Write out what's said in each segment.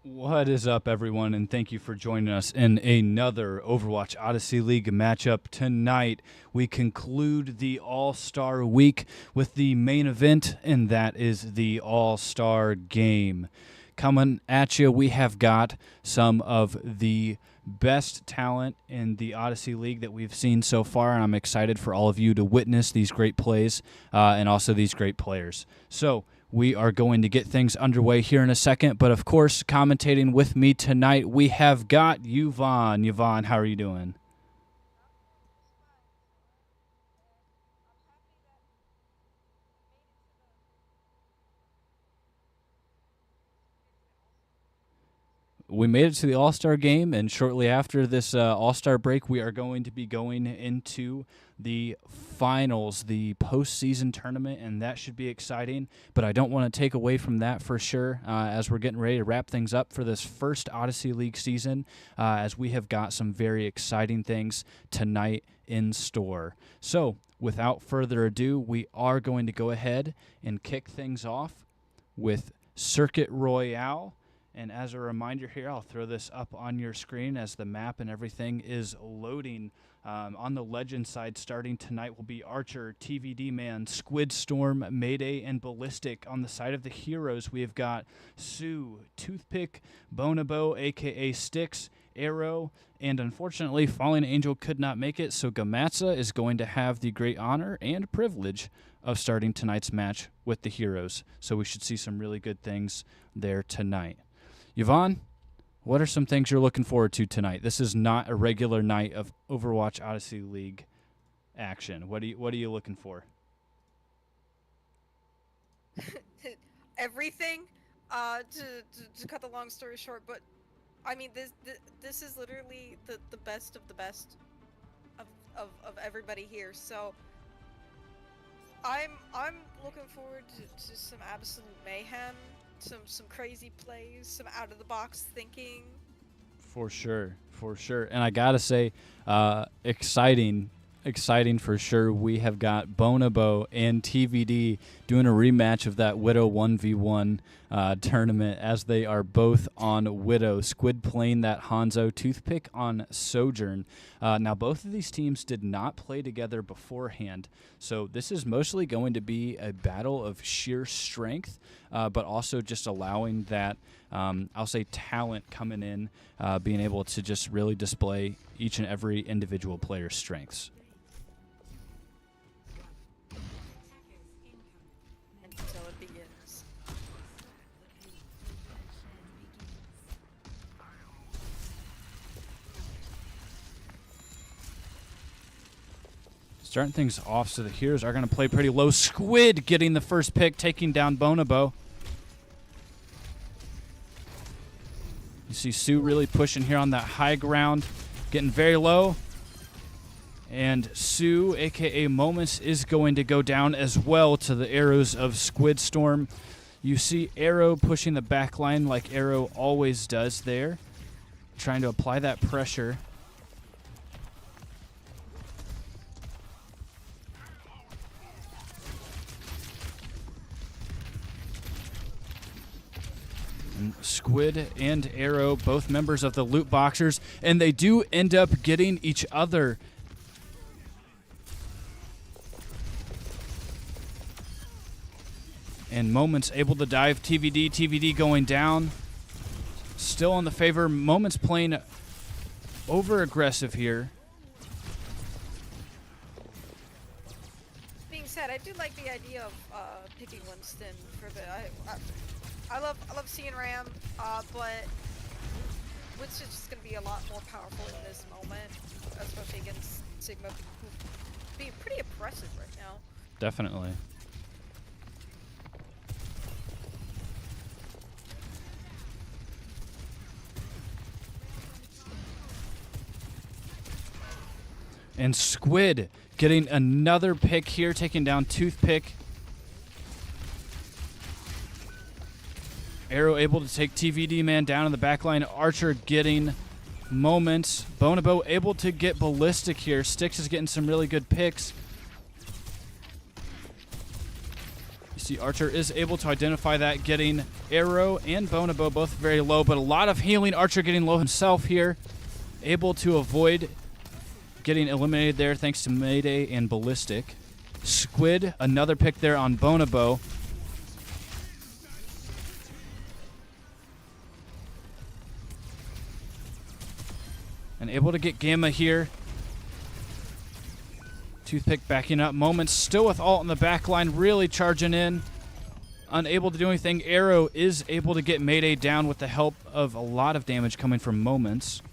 What is up, everyone, and thank you for joining us in another Overwatch Odyssey League matchup. Tonight, we conclude the All-Star Week with the main event, and that is the All-Star Game. Coming at you, we have got some of the best talent in the Odyssey League that we've seen so far, and I'm excited for all of you to witness these great plays and also these great players. So, we are going to get things underway here in a second, but of course, commentating with me tonight, we have got Yvonne. Yvonne, how are you doing? We made it to the All-Star game, and shortly after this All-Star break, we are going to be going into the finals, the postseason tournament, and that should be exciting. But I don't want to take away from that for sure as we're getting ready to wrap things up for this first Odyssey League season, as we have got some very exciting things tonight in store. So, without further ado, we are going to go ahead and kick things off with Circuit Royale. And as a reminder here, I'll throw this up on your screen as the map and everything is loading. On the Legend side, starting tonight will be Archer, TVD Man, Squid Storm, Mayday, and Ballistic. On the side of the heroes, we have got Sue, Toothpick, Bonobo, a.k.a. Sticks, Arrow, and unfortunately, Falling Angel could not make it, so Gamatsa is going to have the great honor and privilege of starting tonight's match with the heroes. So we should see some really good things there tonight. Yvonne, what are some things you're looking forward to tonight? This is not a regular night of Overwatch Odyssey League action. What are you looking for? Everything. To cut the long story short, but I mean this is literally the best of the best of everybody here. So I'm looking forward to some absolute mayhem. Some crazy plays, some out of the box thinking. For sure. And I gotta say, exciting for sure. We have got Bonobo and TVD doing a rematch of that Widow 1v1 tournament as they are both on Widow. Squid playing that Hanzo, Toothpick on Sojourn. Now, both of these teams did not play together beforehand, so this is mostly going to be a battle of sheer strength, but also just allowing that, I'll say, talent coming in, being able to just really display each and every individual player's strengths. Until it begins. Starting things off, so the heroes are going to play pretty low. Squid getting the first pick, taking down Bonobo. You see Sue really pushing here on that high ground, getting very low. And Sue, a.k.a. Moments, is going to go down as well to the arrows of Squid Storm. You see Arrow pushing the back line like Arrow always does there, trying to apply that pressure. Squid and Arrow, both members of the Loot Boxers, and they do end up getting each other. And Moments able to dive TVD going down. Still on the favor. Moments playing over-aggressive here. Being said, I do like the idea of picking Winston for the. I love seeing Ram, but Winston's just gonna be a lot more powerful in this moment, especially against Sigma, who's being pretty oppressive right now. Definitely. And Squid getting another pick here, taking down Toothpick. Arrow able to take TVD Man down in the backline. Archer getting moments. Bonobo able to get Ballistic here. Styx is getting some really good picks. See, Archer is able to identify that, getting Arrow and Bonobo both very low, but a lot of healing. Archer getting low himself here, able to avoid getting eliminated there thanks to Mayday and Ballistic. Squid, another pick there on Bonobo. And able to get Gamma here. Toothpick backing up. Moments still with ult in the back line, really charging in. Unable to do anything. Arrow is able to get Mayday down with the help of a lot of damage coming from Moments.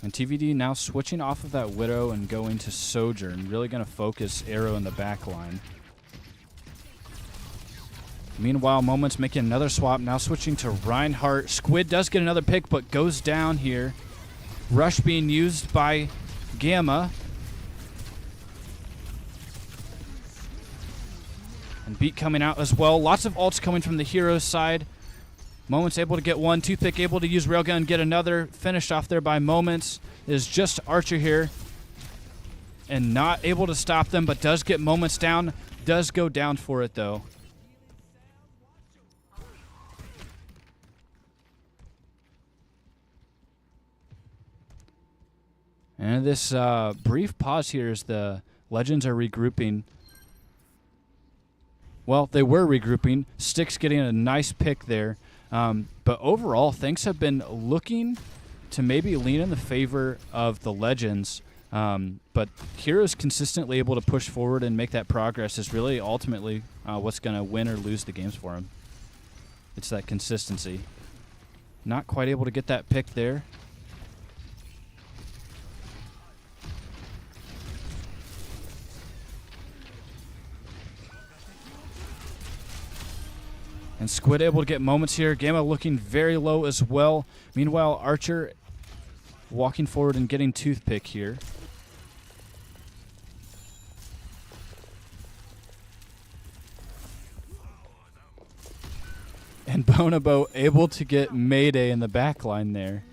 And TVD now switching off of that Widow and going to Sojourn. Really going to focus Arrow in the back line. Meanwhile, Moments making another swap. Now switching to Reinhardt. Squid does get another pick, but goes down here. Rush being used by Gamma. And Beat coming out as well. Lots of ults coming from the hero side. Moments able to get one. Toothpick able to use Railgun, get another. Finished off there by Moments. It is just Archer here. And not able to stop them, but does get Moments down. Does go down for it, though. And this brief pause here as the Legends are regrouping. Well, they were regrouping. Styx getting a nice pick there. But overall, things have been looking to maybe lean in the favor of the Legends. But Heroes consistently able to push forward and make that progress is really ultimately what's going to win or lose the games for them. It's that consistency. Not quite able to get that pick there. And Squid able to get Moments here. Gamma looking very low as well. Meanwhile, Archer walking forward and getting Toothpick here. And Bonobo able to get Mayday in the back line there.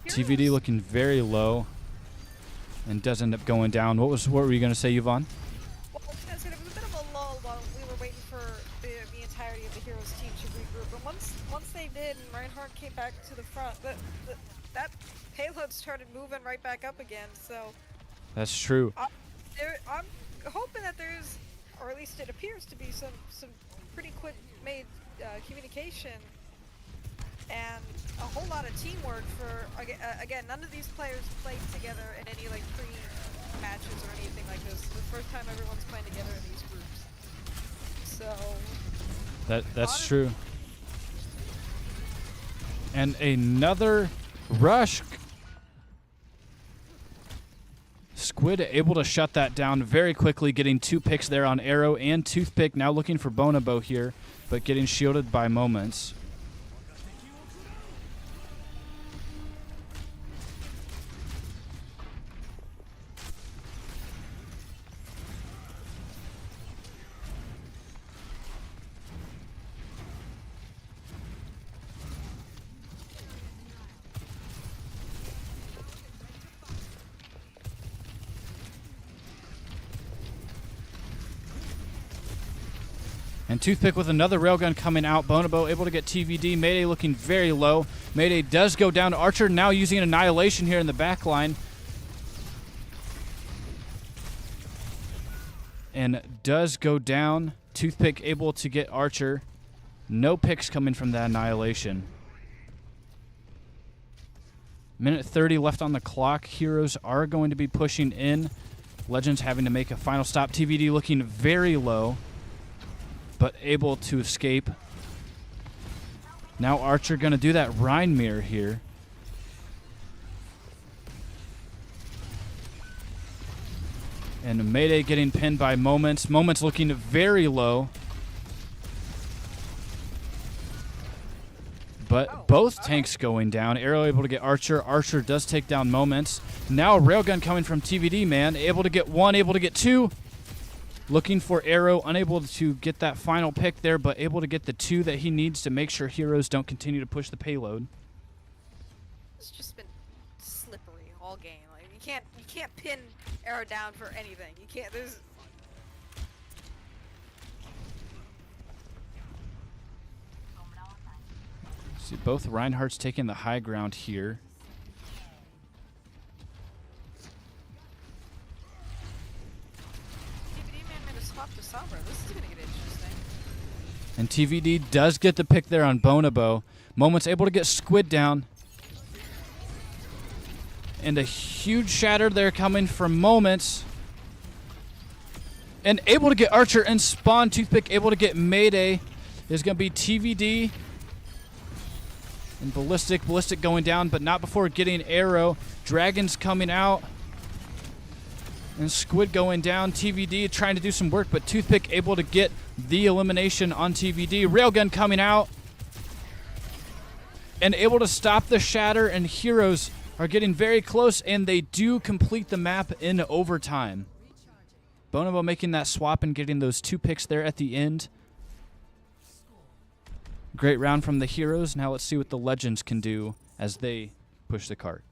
TVD looking very low and does end up going down. What were you going to say, Yvonne? Well, I was going to say there was a bit of a lull while we were waiting for the entirety of the Heroes team to regroup. And once they did and Reinhardt came back to the front, that payload started moving right back up again. So that's true. I'm hoping that there's, or at least it appears to be, some pretty quick made communication and a whole lot of teamwork for, again, none of these players played together in any like pre-matches or anything like this. It's the first time everyone's playing together in these groups. So that's true. And another rush. Squid able to shut that down very quickly, getting 2 picks there on Arrow and Toothpick. Now looking for Bonobo here, but getting shielded by Moments. And Toothpick with another railgun coming out. Bonobo able to get TVD. Mayday looking very low. Mayday does go down to Archer, now using Annihilation here in the back line. And does go down. Toothpick able to get Archer. No picks coming from that Annihilation. Minute 30 left on the clock. Heroes are going to be pushing in. Legends having to make a final stop. TVD looking very low, but able to escape. Now Archer going to do that Rhine mirror here. And Mayday getting pinned by Moments. Moments looking very low. But both tanks going down. Arrow able to get Archer. Archer does take down Moments. Now Railgun coming from TVD, man. Able to get 1, able to get 2. Looking for Arrow. Unable to get that final pick there, but able to get the 2 that he needs to make sure heroes don't continue to push the payload. It's just been slippery all game. Like you can't pin Arrow down for anything. You can't. There's. See, both Reinhardt's taking the high ground here. TVD man made a swap to Sombra. This is gonna get interesting. And TVD does get the pick there on Bonobo. Moments able to get Squid down. And a huge shatter there coming from Moments. And able to get Archer and Spawn. Toothpick able to get Mayday. There's going to be TVD. And Ballistic going down, but not before getting Arrow. Dragon's coming out. And Squid going down. TVD trying to do some work, but Toothpick able to get the elimination on TVD. Railgun coming out. And able to stop the shatter, and heroes are getting very close, and they do complete the map in overtime. Bonobo making that swap and getting those 2 picks there at the end. Great round from the heroes. Now let's see what the legends can do as they push the cart.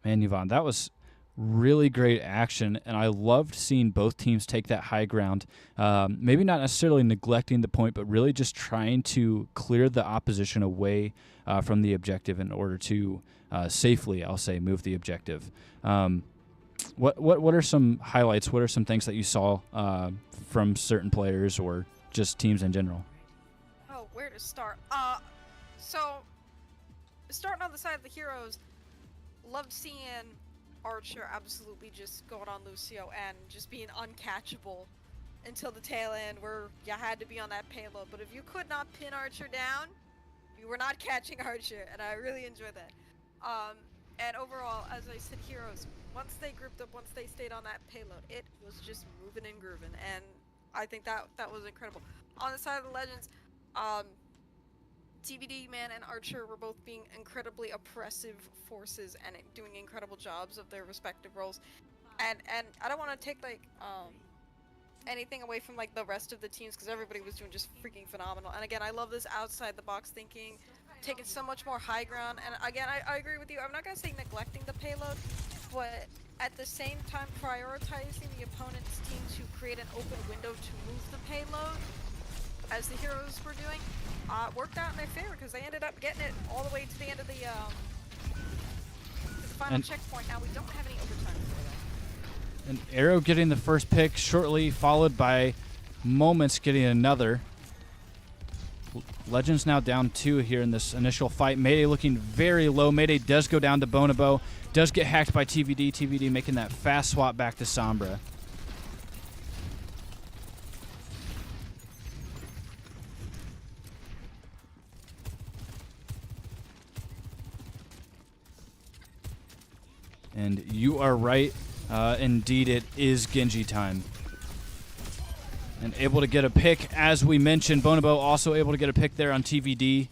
Man, Yvonne, that was really great action, and I loved seeing both teams take that high ground. Maybe not necessarily neglecting the point, but really just trying to clear the opposition away from the objective in order to safely, I'll say, move the objective. What are some highlights? What are some things that you saw from certain players or just teams in general? Oh, where to start? So starting on the side of the heroes, loved seeing Archer absolutely just going on Lucio and just being uncatchable until the tail end where you had to be on that payload. But if you could not pin Archer down, you were not catching Archer, and I really enjoyed that. And overall, as I said, heroes, once they grouped up, once they stayed on that payload, it was just moving and grooving, and I think that was incredible. On the side of the legends, TBD, man, and Archer were both being incredibly oppressive forces and doing incredible jobs of their respective roles. And I don't want to take like anything away from like the rest of the teams because everybody was doing just freaking phenomenal. And again, I love this outside the box thinking, taking so much more high ground. And again, I agree with you. I'm not gonna say neglecting the payload, but at the same time prioritizing the opponent's team to create an open window to move the payload, as the heroes were doing, worked out in their favor because they ended up getting it all the way to the end of the final checkpoint. Now we don't have any overtime for that. And Arrow getting the first pick shortly, followed by Moments getting another. Legends now down 2 here in this initial fight. Mayday looking very low. Mayday does go down to Bonobo, does get hacked by TVD. TVD making that fast swap back to Sombra. And you are right. Indeed, it is Genji time. And able to get a pick, as we mentioned. Bonobo also able to get a pick there on TVD.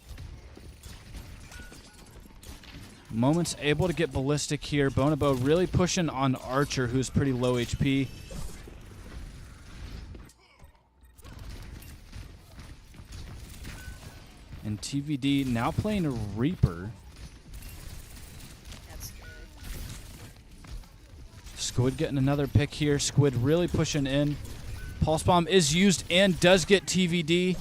Moments able to get Ballistic here. Bonobo really pushing on Archer, who's pretty low HP. And TVD now playing a Reaper. Squid getting another pick here. Squid really pushing in. Pulse Bomb is used and does get TVD.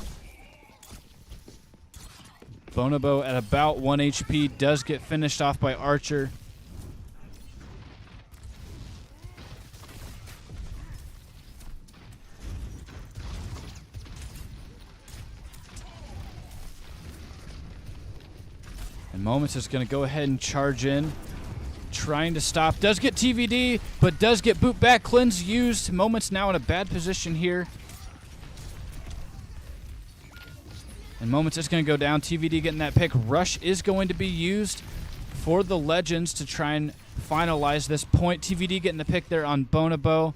Bonobo at about 1 HP does get finished off by Archer. And Moments is going to go ahead and charge in. Trying to stop. Does get TVD, but does get boot back. Cleanse used. Moments now in a bad position here. And Moments is going to go down. TVD getting that pick. Rush is going to be used for the Legends to try and finalize this point. TVD getting the pick there on Bonobo.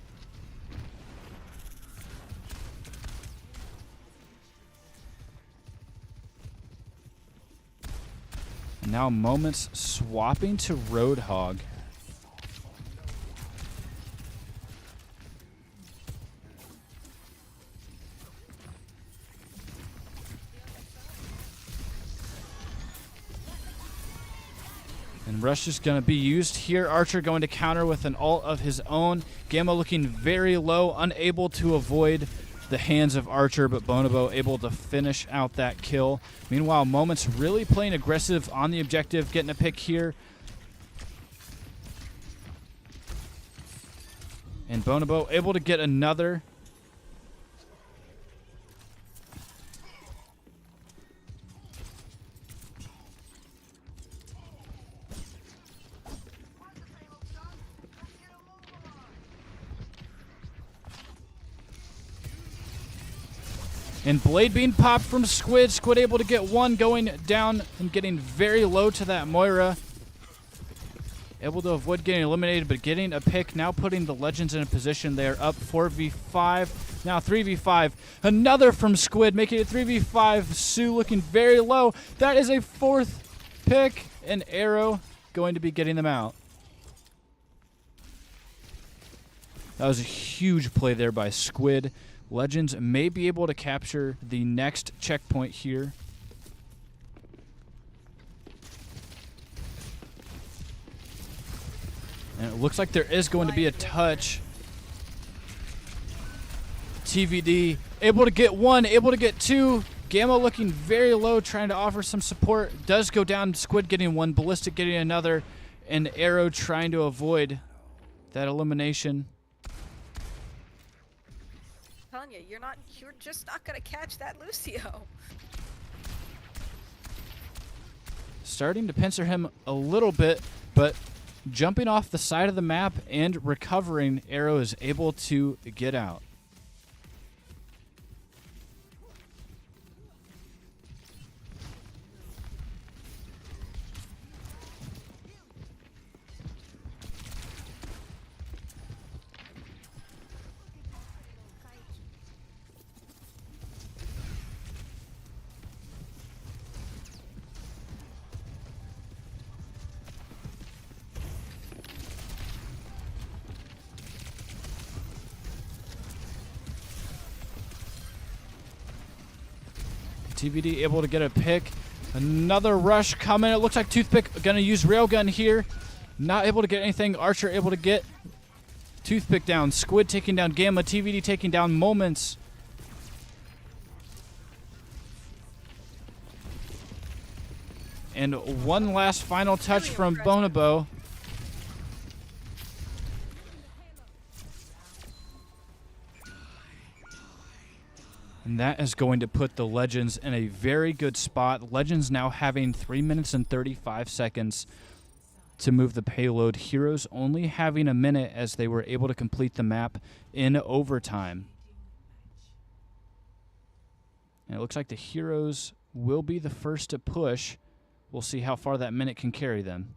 Now Moments swapping to Roadhog. And Rush is going to be used here. Archer going to counter with an ult of his own. Gamma looking very low, unable to avoid the hands of Archer, but Bonobo able to finish out that kill. Meanwhile, Moments really playing aggressive on the objective, getting a pick here. And Bonobo able to get another. And Blade being popped from Squid. Squid able to get one, going down and getting very low to that Moira. Able to avoid getting eliminated, but getting a pick. Now putting the Legends in a position. They are up 4v5. Now 3v5. Another from Squid, making it 3v5. Sue looking very low. That is a fourth pick. And Arrow going to be getting them out. That was a huge play there by Squid. Legends may be able to capture the next checkpoint here. And it looks like there is going to be a touch. TVD able to get one, able to get two. Gamma looking very low, trying to offer some support. Does go down. Squid getting one, Ballistic getting another, and Arrow trying to avoid that elimination. I'm telling you, you're just not gonna catch that Lucio. Starting to pincer him a little bit, but jumping off the side of the map and recovering, Arrow is able to get out. TVD able to get a pick. Another rush coming. It looks like Toothpick going to use Railgun here. Not able to get anything. Archer able to get Toothpick down. Squid taking down Gamma. TVD taking down Moments. And one last final touch from Bonobo. And that is going to put the Legends in a very good spot. Legends now having 3 minutes and 35 seconds to move the payload. Heroes only having a minute as they were able to complete the map in overtime. And it looks like the Heroes will be the first to push. We'll see how far that minute can carry them.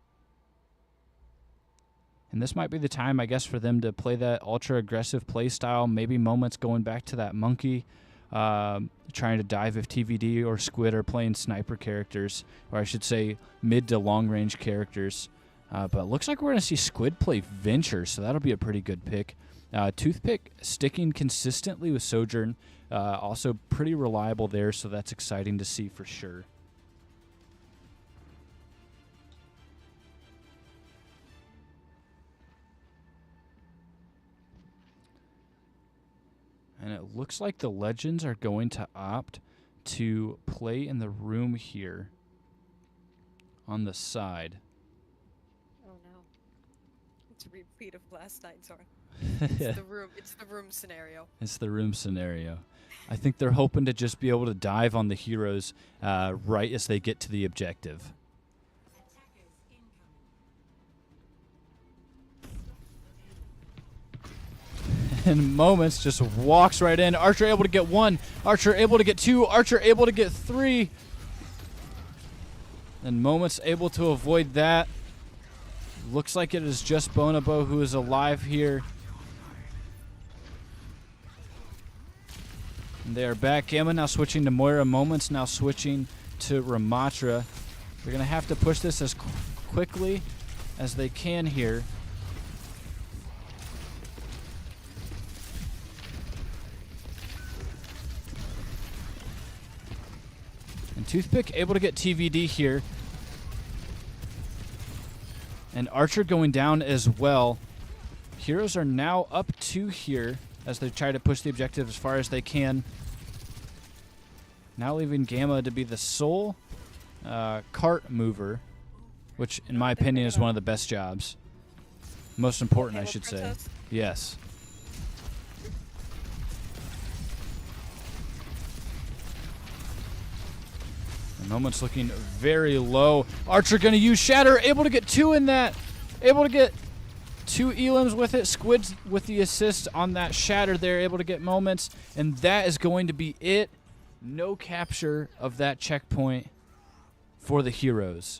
And this might be the time, I guess, for them to play that ultra-aggressive play style. Maybe Moments going back to that monkey. Trying to dive if TVD or Squid are playing sniper characters, or I should say mid to long range characters. But it looks like we're going to see Squid play Venture, so that'll be a pretty good pick. Toothpick sticking consistently with Sojourn, also pretty reliable there, so that's exciting to see for sure. And it looks like the Legends are going to opt to play in the room here on the side. Oh no. It's a repeat of last night, Zorn. It's the room scenario. It's the room scenario. I think they're hoping to just be able to dive on the Heroes right as they get to the objective. And Moments just walks right in. Archer able to get one. Archer able to get two. Archer able to get three. And Moments able to avoid that. Looks like it is just Bonobo who is alive here. And they are back. Gamma now switching to Moira. Moments now switching to Ramatra. They're going to have to push this as quickly as they can here. And Toothpick able to get TVD here. And Archer going down as well. Heroes are now up 2 here as they try to push the objective as far as they can. Now leaving Gamma to be the sole cart mover, which in my opinion is one of the best jobs. Most important, I should say. Yes. The moment's looking very low. Archer going to use Shatter, able to get 2 in that. Able to get 2 elims with it. Squid's with the assist on that Shatter there, able to get moments. And that is going to be it. No capture of that checkpoint for the heroes.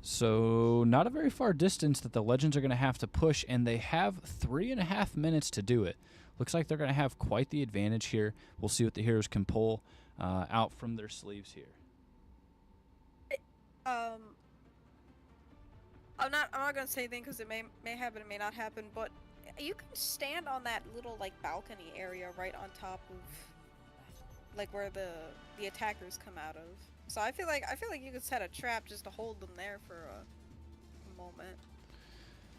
So not a very far distance that the Legends are going to have to push, and they have 3.5 minutes to do it. Looks like they're going to have quite the advantage here. We'll see what the heroes can pull out from their sleeves here. I'm not gonna say anything because it may happen, it may not happen, but you can stand on that little like balcony area right on top of like where the attackers come out of. So I feel like you could set a trap just to hold them there for a moment.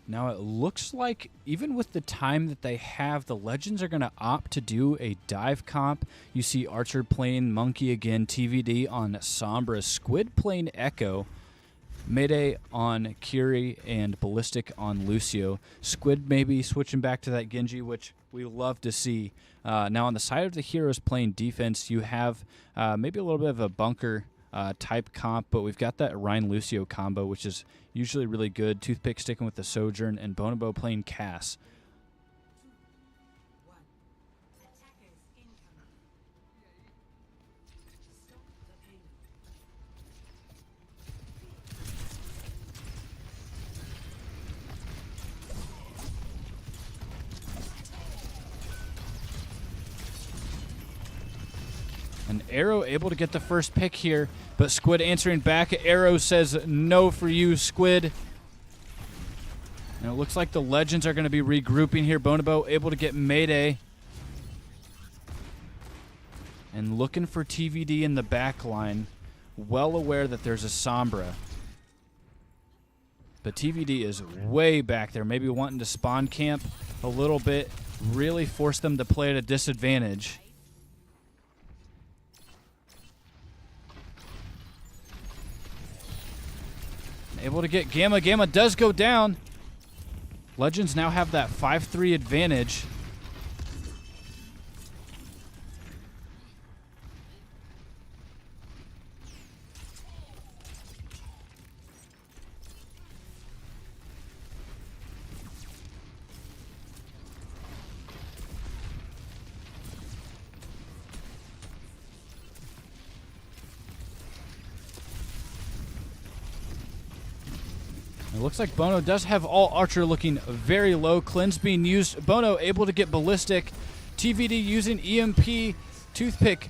Now it looks like even with the time that they have, the Legends are going to opt to do a dive comp. You see Archer playing Monkey again, TVD on Sombra, Squid playing Echo, Mayday on Kiri, and Ballistic on Lucio. Squid maybe switching back to that Genji, which we love to see. Now on the side of the heroes playing defense, you have maybe a little bit of a bunker type comp, but we've got that Ryan Lucio combo, which is usually really good. Toothpick sticking with the Sojourn, and Bonobo playing Cass. And Arrow able to get the first pick here, but Squid answering back. Arrow says no for you, Squid. And it looks like the Legends are going to be regrouping here. Bonobo able to get Mayday. And looking for TVD in the back line. Well aware that there's a Sombra. But TVD is way back there. Maybe wanting to spawn camp a little bit. Really force them to play at a disadvantage. Able to get Gamma. Gamma does go down. Legends now have that 5-3 advantage. It looks like Bono does have all Archer looking very low. Cleanse being used. Bono able to get Ballistic. TVD using EMP. Toothpick.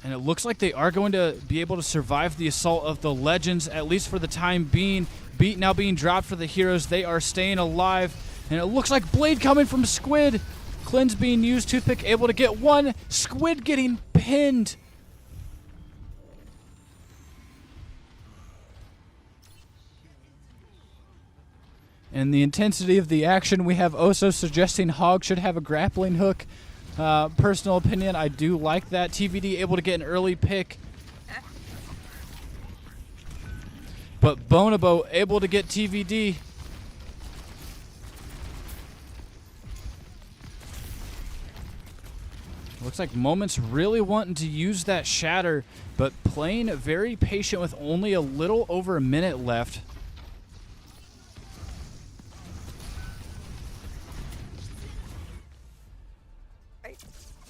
And it looks like they are going to be able to survive the assault of the Legends, at least for the time being. Beat now being dropped for the heroes. They are staying alive. And it looks like Blade coming from Squid. Cleanse being used. Toothpick able to get one. Squid getting pinned. And the intensity of the action, we have Oso suggesting Hog should have a grappling hook. Personal opinion, I do like that. TVD able to get an early pick. But Bonobo able to get TVD. Looks like Moments really wanting to use that Shatter, but playing very patient with only a little over a minute left.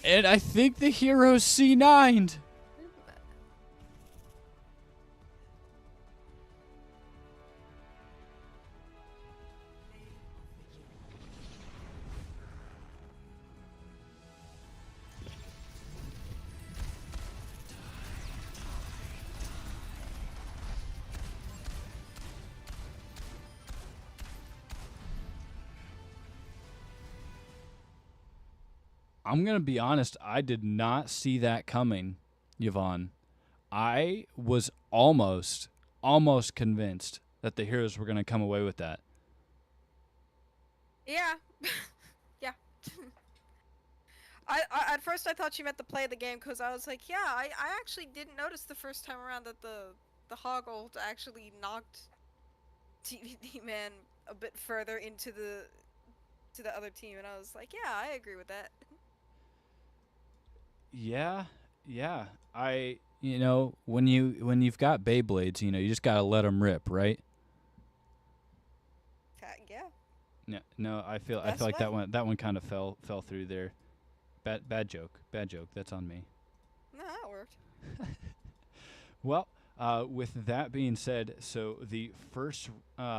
And I think the heroes C9'd. I'm going to be honest, I did not see that coming, Yvonne. I was almost convinced that the heroes were going to come away with that. Yeah. Yeah. At first I thought you meant the play of the game because I was like, yeah, I actually didn't notice the first time around that the hog ult actually knocked TVD Man a bit further into the other team, and I was like, yeah, I agree with that. Yeah. When you've got Beyblades, you just got to let them rip, right? Yeah. No, I feel like that one kind of fell through there. Bad joke. That's on me. No, that worked. Well, with that being said, so the first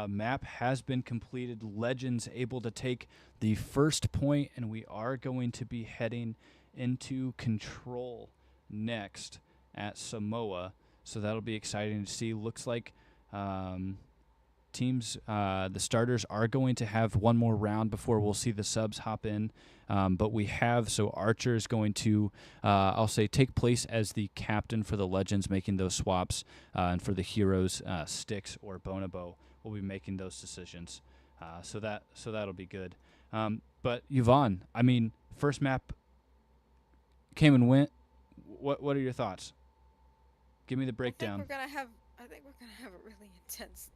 map has been completed. Legends able to take the first point, and we are going to be heading into control next at Samoa. So that'll be exciting to see. Looks like teams, the starters are going to have one more round before we'll see the subs hop in. But we have, so Archer is going to, I'll say, take place as the captain for the Legends, making those swaps, and for the heroes, Styx or Bonobo will be making those decisions. So that'll be good. But Yvonne, I mean, first map came and went. What are your thoughts? Give me the breakdown. I think we're gonna have a really intense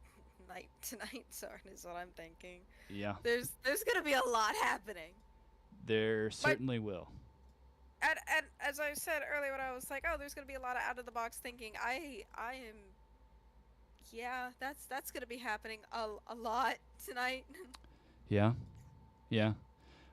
night tonight, Sarn, is what I'm thinking. Yeah. There's gonna be a lot happening. There certainly will. And as I said earlier when I was like, oh, there's gonna be a lot of out of the box thinking, I am, yeah, that's gonna be happening a lot tonight. Yeah.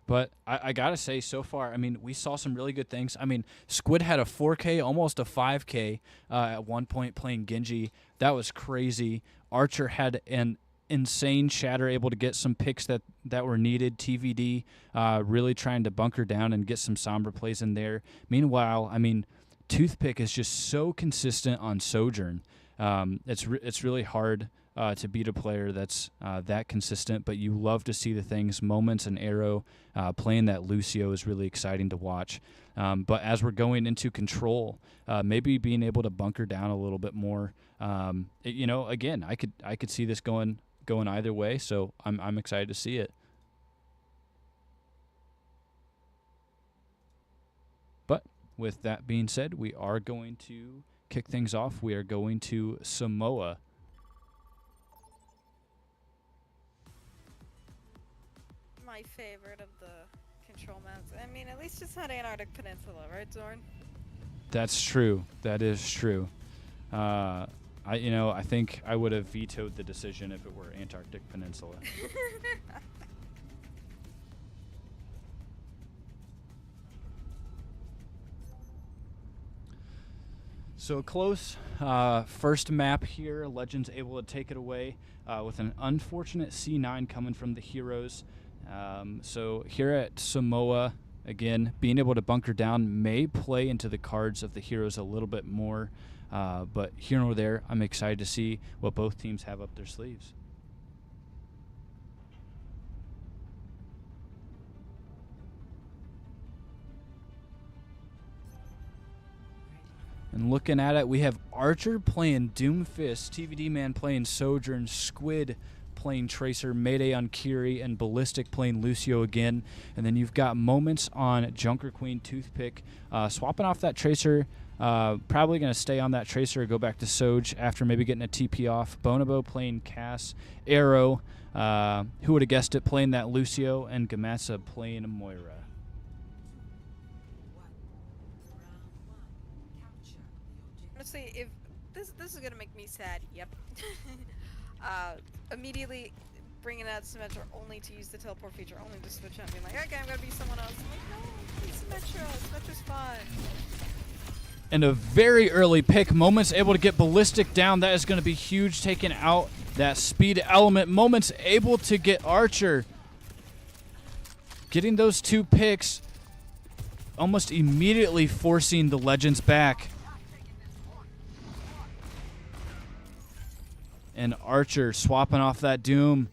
But I gotta say, so far, I mean, we saw some really good things. I mean, Squid had a 4K, almost a 5K at one point playing Genji. That was crazy. Archer had an insane shatter, able to get some picks that were needed. TVD really trying to bunker down and get some Sombra plays in there. Meanwhile, I mean, Toothpick is just so consistent on Sojourn. It's really hard to beat a player that's that consistent, but you love to see the things. Moments and Arrow playing that Lucio is really exciting to watch. But as we're going into control, maybe being able to bunker down a little bit more. Again, I could see this going either way, so I'm excited to see it. But with that being said, we are going to kick things off. We are going to Samoa. My favorite of the control maps. I mean, at least it's not Antarctic Peninsula, right, Zorn? That's true. That is true. I think I would have vetoed the decision if it were Antarctic Peninsula. So a close first map here. Legends able to take it away with an unfortunate C9 coming from the heroes. So here at Samoa, again, being able to bunker down may play into the cards of the heroes a little bit more. But here nor there, I'm excited to see what both teams have up their sleeves. And looking at it, we have Archer playing Doomfist, TVD Man playing Sojourn, Squid playing Tracer, Mayday on Kiri, and Ballistic playing Lucio again. And then you've got Moments on Junker Queen, Toothpick, swapping off that Tracer. Probably going to stay on that Tracer or go back to Soj after maybe getting a TP off. Bonobo playing Cass, Arrow, who would have guessed it, playing that Lucio, and Gamasa playing Moira. Honestly, if this is gonna make me sad, yep. Immediately bringing out Symmetra only to use the teleport feature, only to switch out and being like, okay, I'm gonna be someone else. I'm like, no, please Symmetra's fun. And a very early pick. Moments able to get Ballistic down. That is going to be huge, taking out that speed element. Moments able to get Archer. Getting those 2 picks, almost immediately forcing the Legends back. And Archer swapping off that Doom.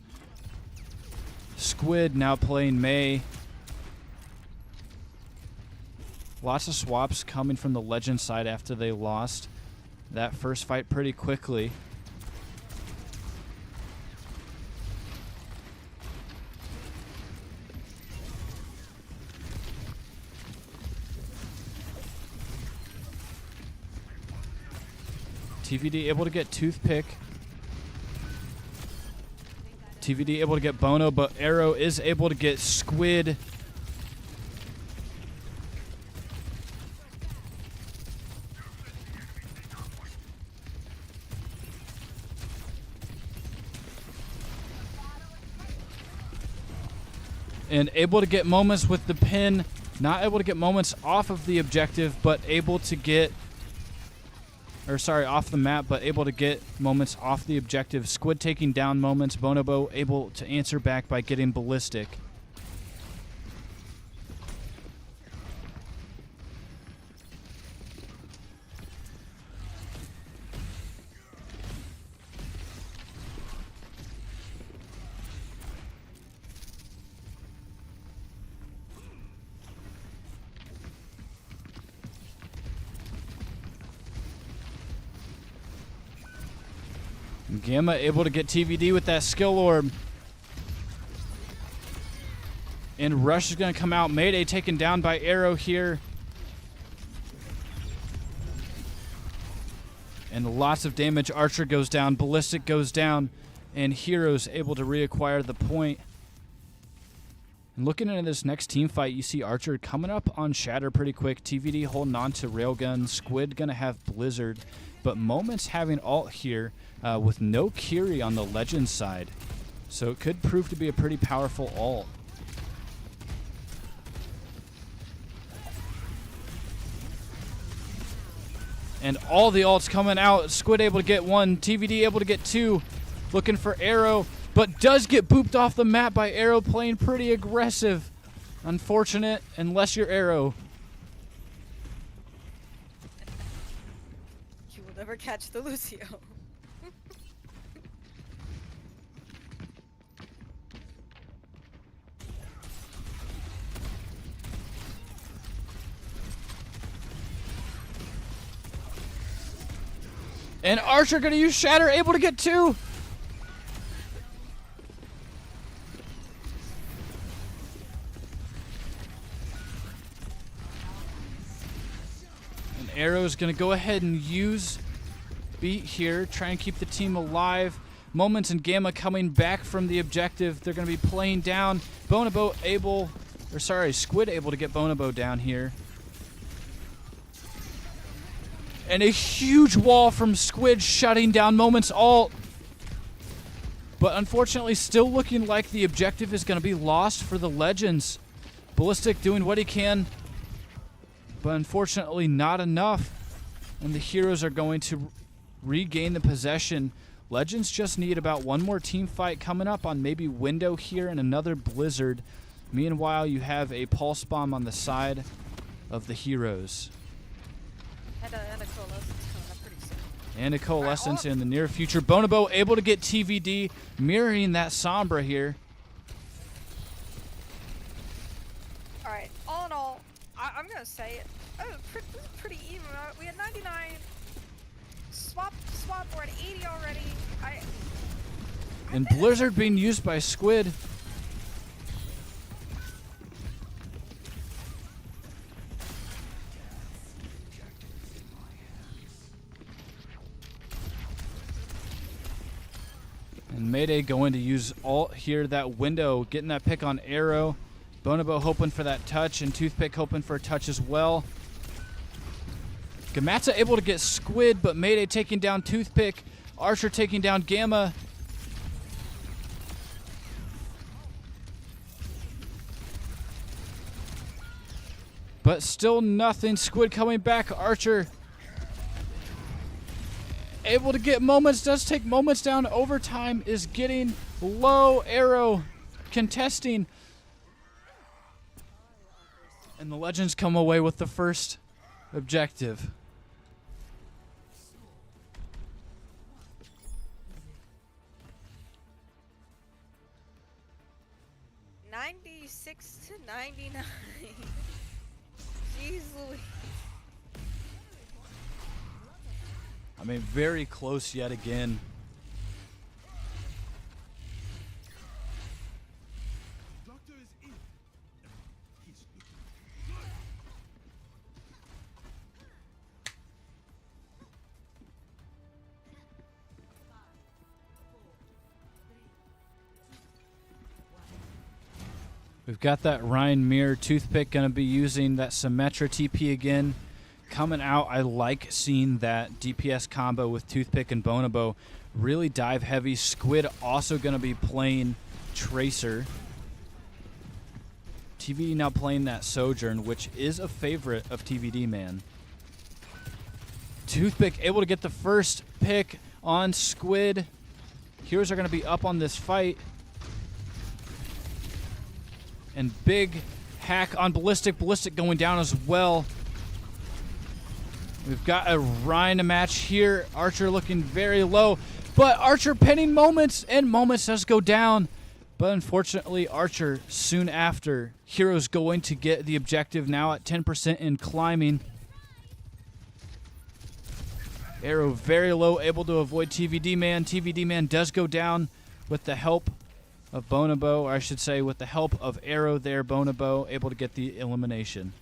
Squid now playing Mei. Lots of swaps coming from the Legend side after they lost that first fight pretty quickly. TVD able to get Toothpick. TVD able to get Bono, but Arrow is able to get Squid. And able to get Moments with the pin. Not able to get Moments off of the objective, but able to get... Or sorry, off the map, but able to get Moments off the objective. Squid taking down Moments. Bonobo able to answer back by getting Ballistic. Gamma able to get TVD with that skill orb. And Rush is going to come out. Mayday taken down by Arrow here. And lots of damage. Archer goes down. Ballistic goes down. And Heroes able to reacquire the point. And looking into this next team fight, you see Archer coming up on Shatter pretty quick. TVD holding on to Railgun. Squid going to have Blizzard. But Moments having ult here with no Kiri on the Legends side. So it could prove to be a pretty powerful ult. And all the ults coming out. Squid able to get 1. TVD able to get 2. Looking for Arrow. But does get booped off the map by Arrow, playing pretty aggressive. Unfortunate, unless you're Arrow. You will never catch the Lucio. And Archer gonna use Shatter, able to get 2. And Arrow's gonna go ahead and use Beat here, try and keep the team alive. Moments and Gamma coming back from the objective. They're gonna be playing down. Bonobo able, or sorry, Squid able to get Bonobo down here. And a huge wall from Squid shutting down Moments ult. But unfortunately, still looking like the objective is going to be lost for the Legends. Ballistic doing what he can, but unfortunately not enough. And the Heroes are going to regain the possession. Legends just need about one more team fight coming up on maybe Window here and another Blizzard. Meanwhile, you have a Pulse Bomb on the side of the Heroes. And a Coalescence coming up pretty soon. And a Coalescence in the near future. Bonobo able to get TVD, mirroring that Sombra here. Alright, all in all, I'm going to say it. This is pretty even. We had 99. Swap, we're at 80 already. And Blizzard being used by Squid. And Mayday going to use ult here, that Window, getting that pick on Arrow. Bonobo hoping for that touch, and Toothpick hoping for a touch as well. Gamatsa able to get Squid, but Mayday taking down Toothpick. Archer taking down Gamma. But still nothing. Squid coming back. Archer able to get moments. Does take moments down. Overtime is getting low. Arrow contesting. And the Legends come away with the first objective. '96 to '99. Jeez Louise. I mean, very close yet again. We've got that Ryan Mirror Toothpick going to be using that Symmetra TP again. Coming out, I like seeing that DPS combo with Toothpick and Bonobo really dive heavy. Squid also going to be playing Tracer. TVD now playing that Sojourn, which is a favorite of TVD, man. Toothpick able to get the first pick on Squid. Heroes are going to be up on this fight. And big hack on Ballistic. Ballistic going down as well. We've got a Rhine match here. Archer looking very low. But Archer pinning Moments, and Moments does go down. But unfortunately, Archer soon after. Heroes going to get the objective now at 10% and climbing. Arrow very low, able to avoid TVD Man. TVD Man does go down with the help of Bonobo, or I should say with the help of Arrow there. Bonobo able to get the elimination.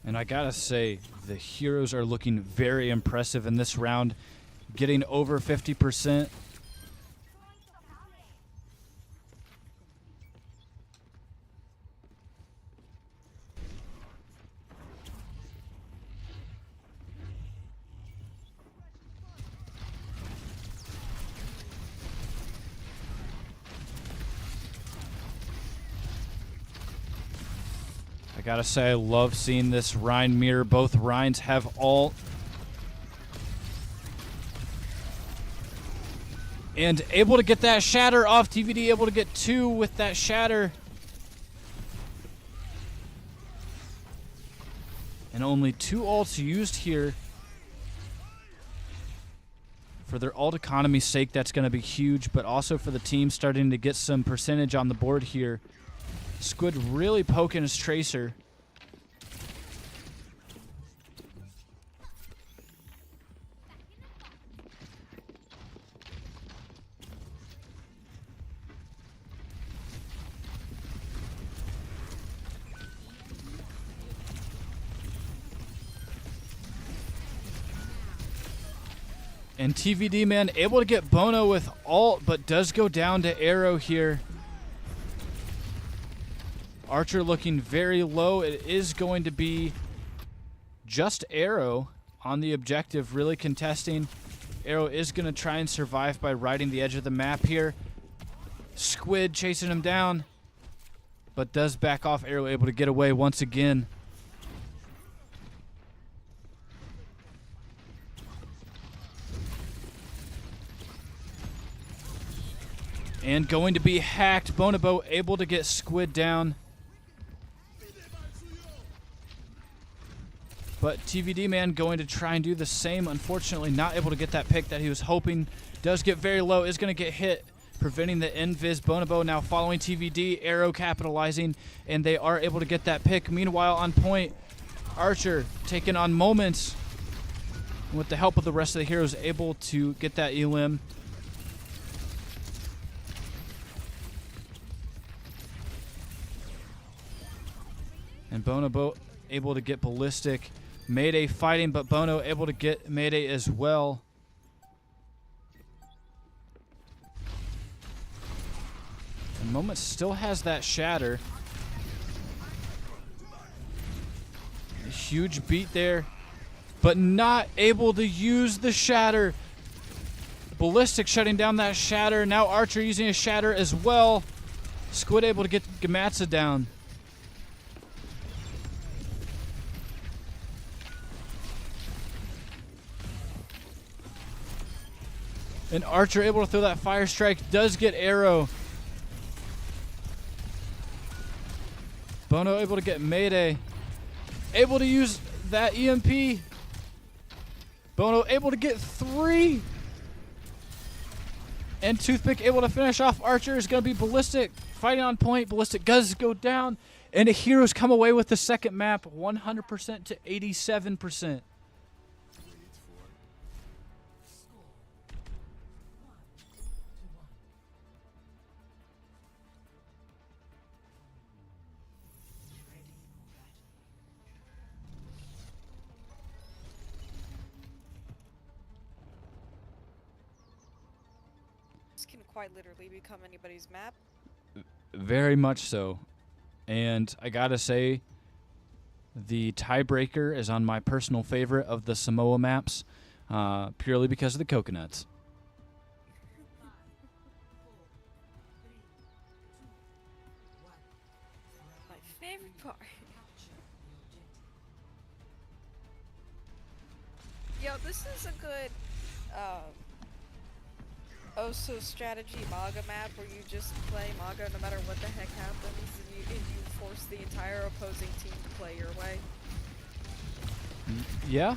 And I gotta say, the heroes are looking very impressive in this round, getting over 50%. I gotta say, I love seeing this Rhine mirror. Both Rhines have ult. And able to get that shatter off. TVD able to get 2 with that shatter. And only 2 ults used here. For their ult economy's sake, that's going to be huge. But also for the team starting to get some percentage on the board here. Squid really poking his Tracer. And TVD Man able to get Bono with ult, but does go down to Arrow here. Archer looking very low. It is going to be just Arrow on the objective, really contesting. Arrow is going to try and survive by riding the edge of the map here. Squid chasing him down, but does back off. Arrow able to get away once again. And going to be hacked. Bonobo able to get Squid down. But TVD Man going to try and do the same. Unfortunately, not able to get that pick that he was hoping. Does get very low. Is going to get hit, preventing the invis. Bonobo now following TVD. Arrow capitalizing. And they are able to get that pick. Meanwhile, on point, Archer taking on Moments. With the help of the rest of the heroes, able to get that elim. Bonobo able to get Ballistic. Mayday fighting, but Bono able to get Mayday as well. And Moment still has that Shatter. A huge beat there, but not able to use the Shatter. Ballistic shutting down that Shatter. Now Archer using a Shatter as well. Squid able to get Gamatsa down. And Archer able to throw that Fire Strike. Does get Arrow. Bono able to get Mayday. Able to use that EMP. Bono able to get 3. And Toothpick able to finish off Archer. Is going to be Ballistic fighting on point. Ballistic does go down. And the Heroes come away with the second map 100% to 87%. This can quite literally become anybody's map. Very much so. And I gotta say, the tiebreaker is on my personal favorite of the Samoa maps, purely because of the coconuts. My favorite part. Yo, this is a good Oso strategy Maga map where you just play Maga no matter what the heck happens, and you force the entire opposing team to play your way. Yeah.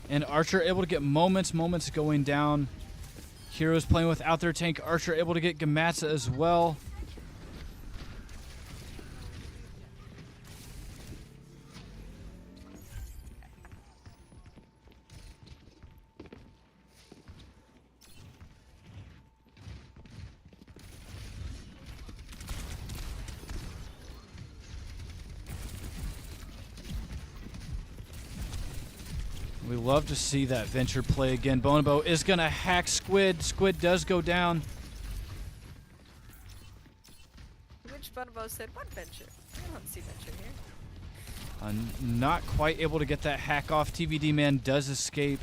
And Archer able to get Moments going down. Heroes playing without their tank. Archer able to get Gamatsa as well. We love to see that Venture play again. Bonobo is going to hack Squid. Squid does go down. Which Bonobo said what Venture? I don't see Venture here. Not quite able to get that hack off. TVD Man does escape.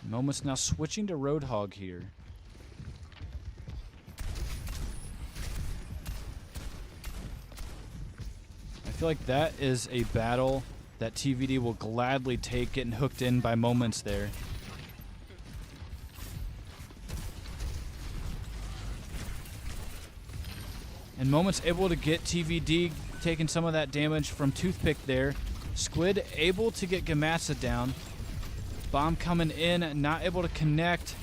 Moments now switching to Roadhog here. I feel like that is a battle that TVD will gladly take, getting hooked in by Moments there. And Moments able to get TVD taking some of that damage from Toothpick there. Squid able to get Gamatsa down. Bomb coming in, not able to connect.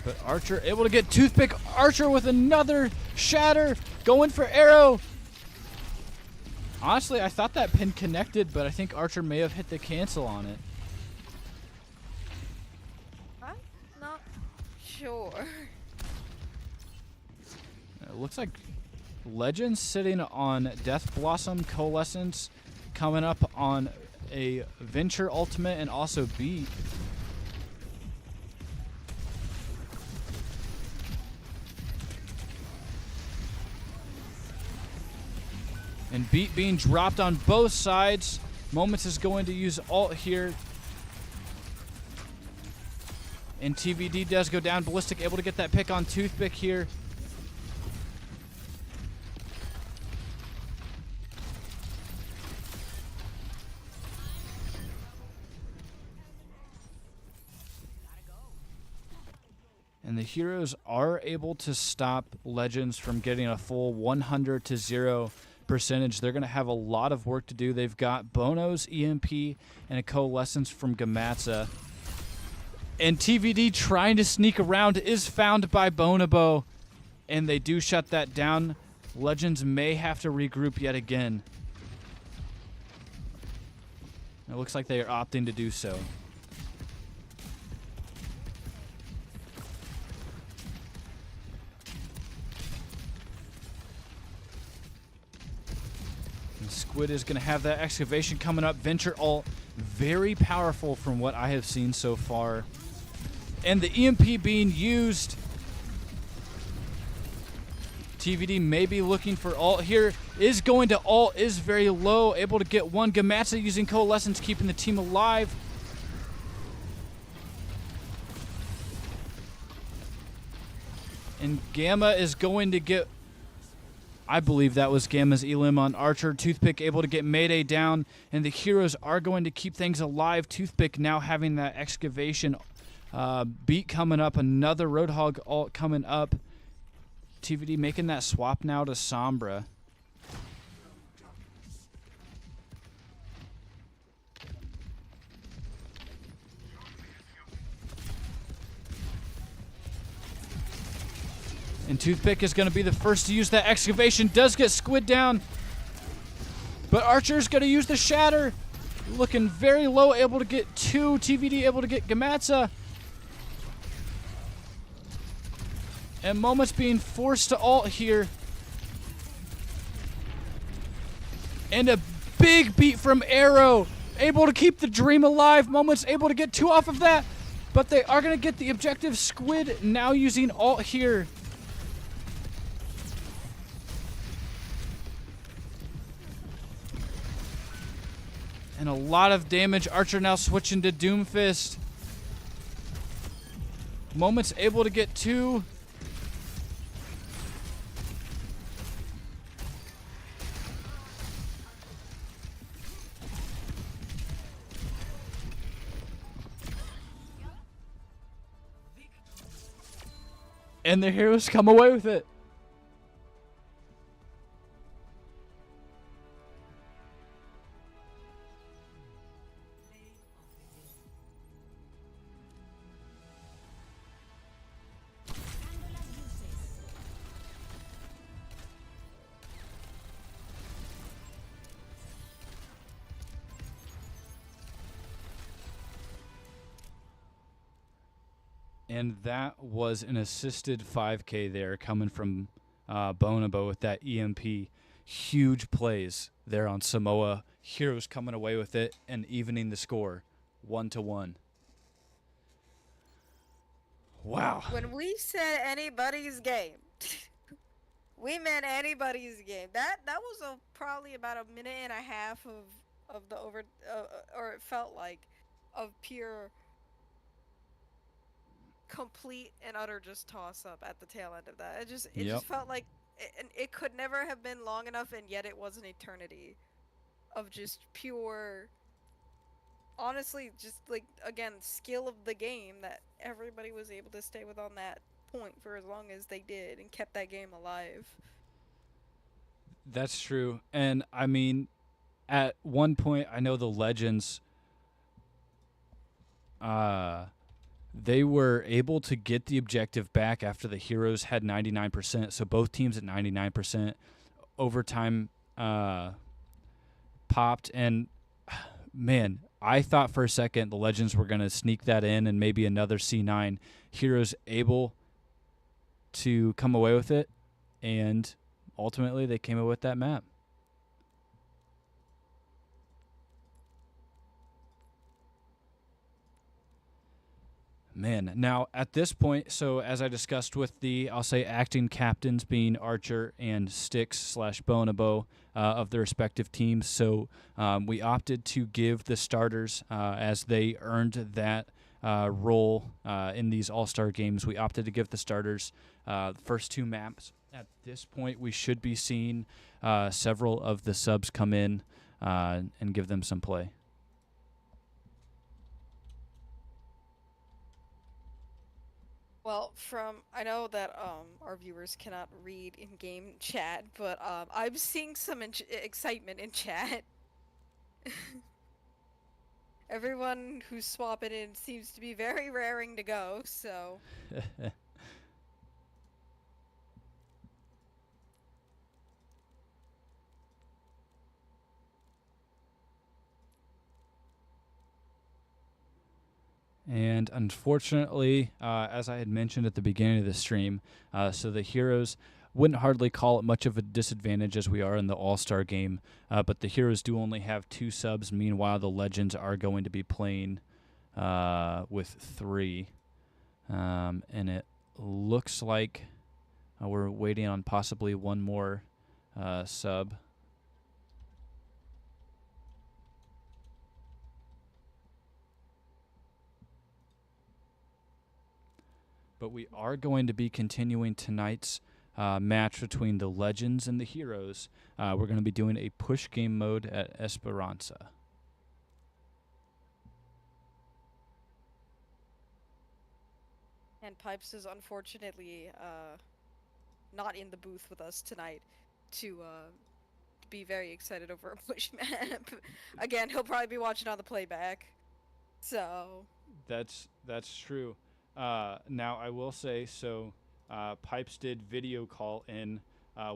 But Archer able to get Toothpick. Archer with another Shatter. Going for Arrow. Honestly, I thought that pin connected, but I think Archer may have hit the cancel on it. I'm not sure. It looks like Legends sitting on Death Blossom, Coalescence, coming up on a Venture Ultimate and also Beat. And Beat being dropped on both sides. Moments is going to use ult here. And TVD does go down. Ballistic able to get that pick on Toothpick here. And the Heroes are able to stop Legends from getting a full 100 to 0 percentage. They're going to have a lot of work to do. They've got Bono's EMP and a Coalescence from Gamatsa. And TVD trying to sneak around is found by Bonobo. And they do shut that down. Legends may have to regroup yet again. It looks like they are opting to do so. And Squid is going to have that excavation coming up. Venture ult, very powerful from what I have seen so far. And the EMP being used. TVD may be looking for ult here. Is going to ult, is very low. Able to get one. Gamatsa using Coalescence, keeping the team alive. And Gamma is going to get, I believe that was Gamma's Elim on Archer. Toothpick able to get Mayday down. And the heroes are going to keep things alive. Toothpick now having that excavation beat coming up. Another Roadhog ult coming up. TVD making that swap now to Sombra. And Toothpick is going to be the first to use that excavation. Does get Squid down. But Archer's going to use the Shatter. Looking very low, able to get 2. TVD able to get Gamatsa. And Moment's being forced to ult here. And a big beat from Arrow. Able to keep the Dream alive. Moment's able to get 2 off of that. But they are going to get the objective. Squid now using ult here. And a lot of damage. Archer now switching to Doomfist. Moment's able to get 2. And the heroes come away with it. And that was an assisted 5K there coming from Bonobo with that EMP. Huge plays there on Samoa. Heroes coming away with it and evening the score 1-1. Wow. When we said anybody's game, we meant anybody's game. That was probably about a minute and a half of the or it felt like, of pure complete and utter just toss up at the tail end of that. It just felt like it could never have been long enough, and yet it was an eternity of just pure, honestly, just like, again, skill of the game, that everybody was able to stay within that point for as long as they did and kept that game alive. That's true. And I mean, at one point, I know the Legends, they were able to get the objective back after the heroes had 99%. So both teams at 99%. Overtime popped. And, man, I thought for a second the Legends were going to sneak that in and maybe another C9. Heroes able to come away with it. And ultimately they came away with that map. Man, now at this point, so as I discussed with the, I'll say, acting captains being Archer and Styx/Bonobo of the respective teams, so we opted to give the starters, as they earned that role in these all-star games, we opted to give the starters the first 2 maps. At this point, we should be seeing several of the subs come in and give them some play. Well, I know that our viewers cannot read in-game chat, but I'm seeing some excitement in chat. Everyone who's swapping in seems to be very raring to go, so... And unfortunately, as I had mentioned at the beginning of the stream, so the heroes wouldn't hardly call it much of a disadvantage as we are in the All-Star game, but the heroes do only have 2 subs. Meanwhile, the legends are going to be playing with 3. And it looks like we're waiting on possibly one more sub. But we are going to be continuing tonight's match between the Legends and the Heroes. We're going to be doing a push game mode at Esperanza. And Pipes is unfortunately not in the booth with us tonight to be very excited over a push map. Again, he'll probably be watching on the playback. So That's true. Now I will say, so Pipes did video call in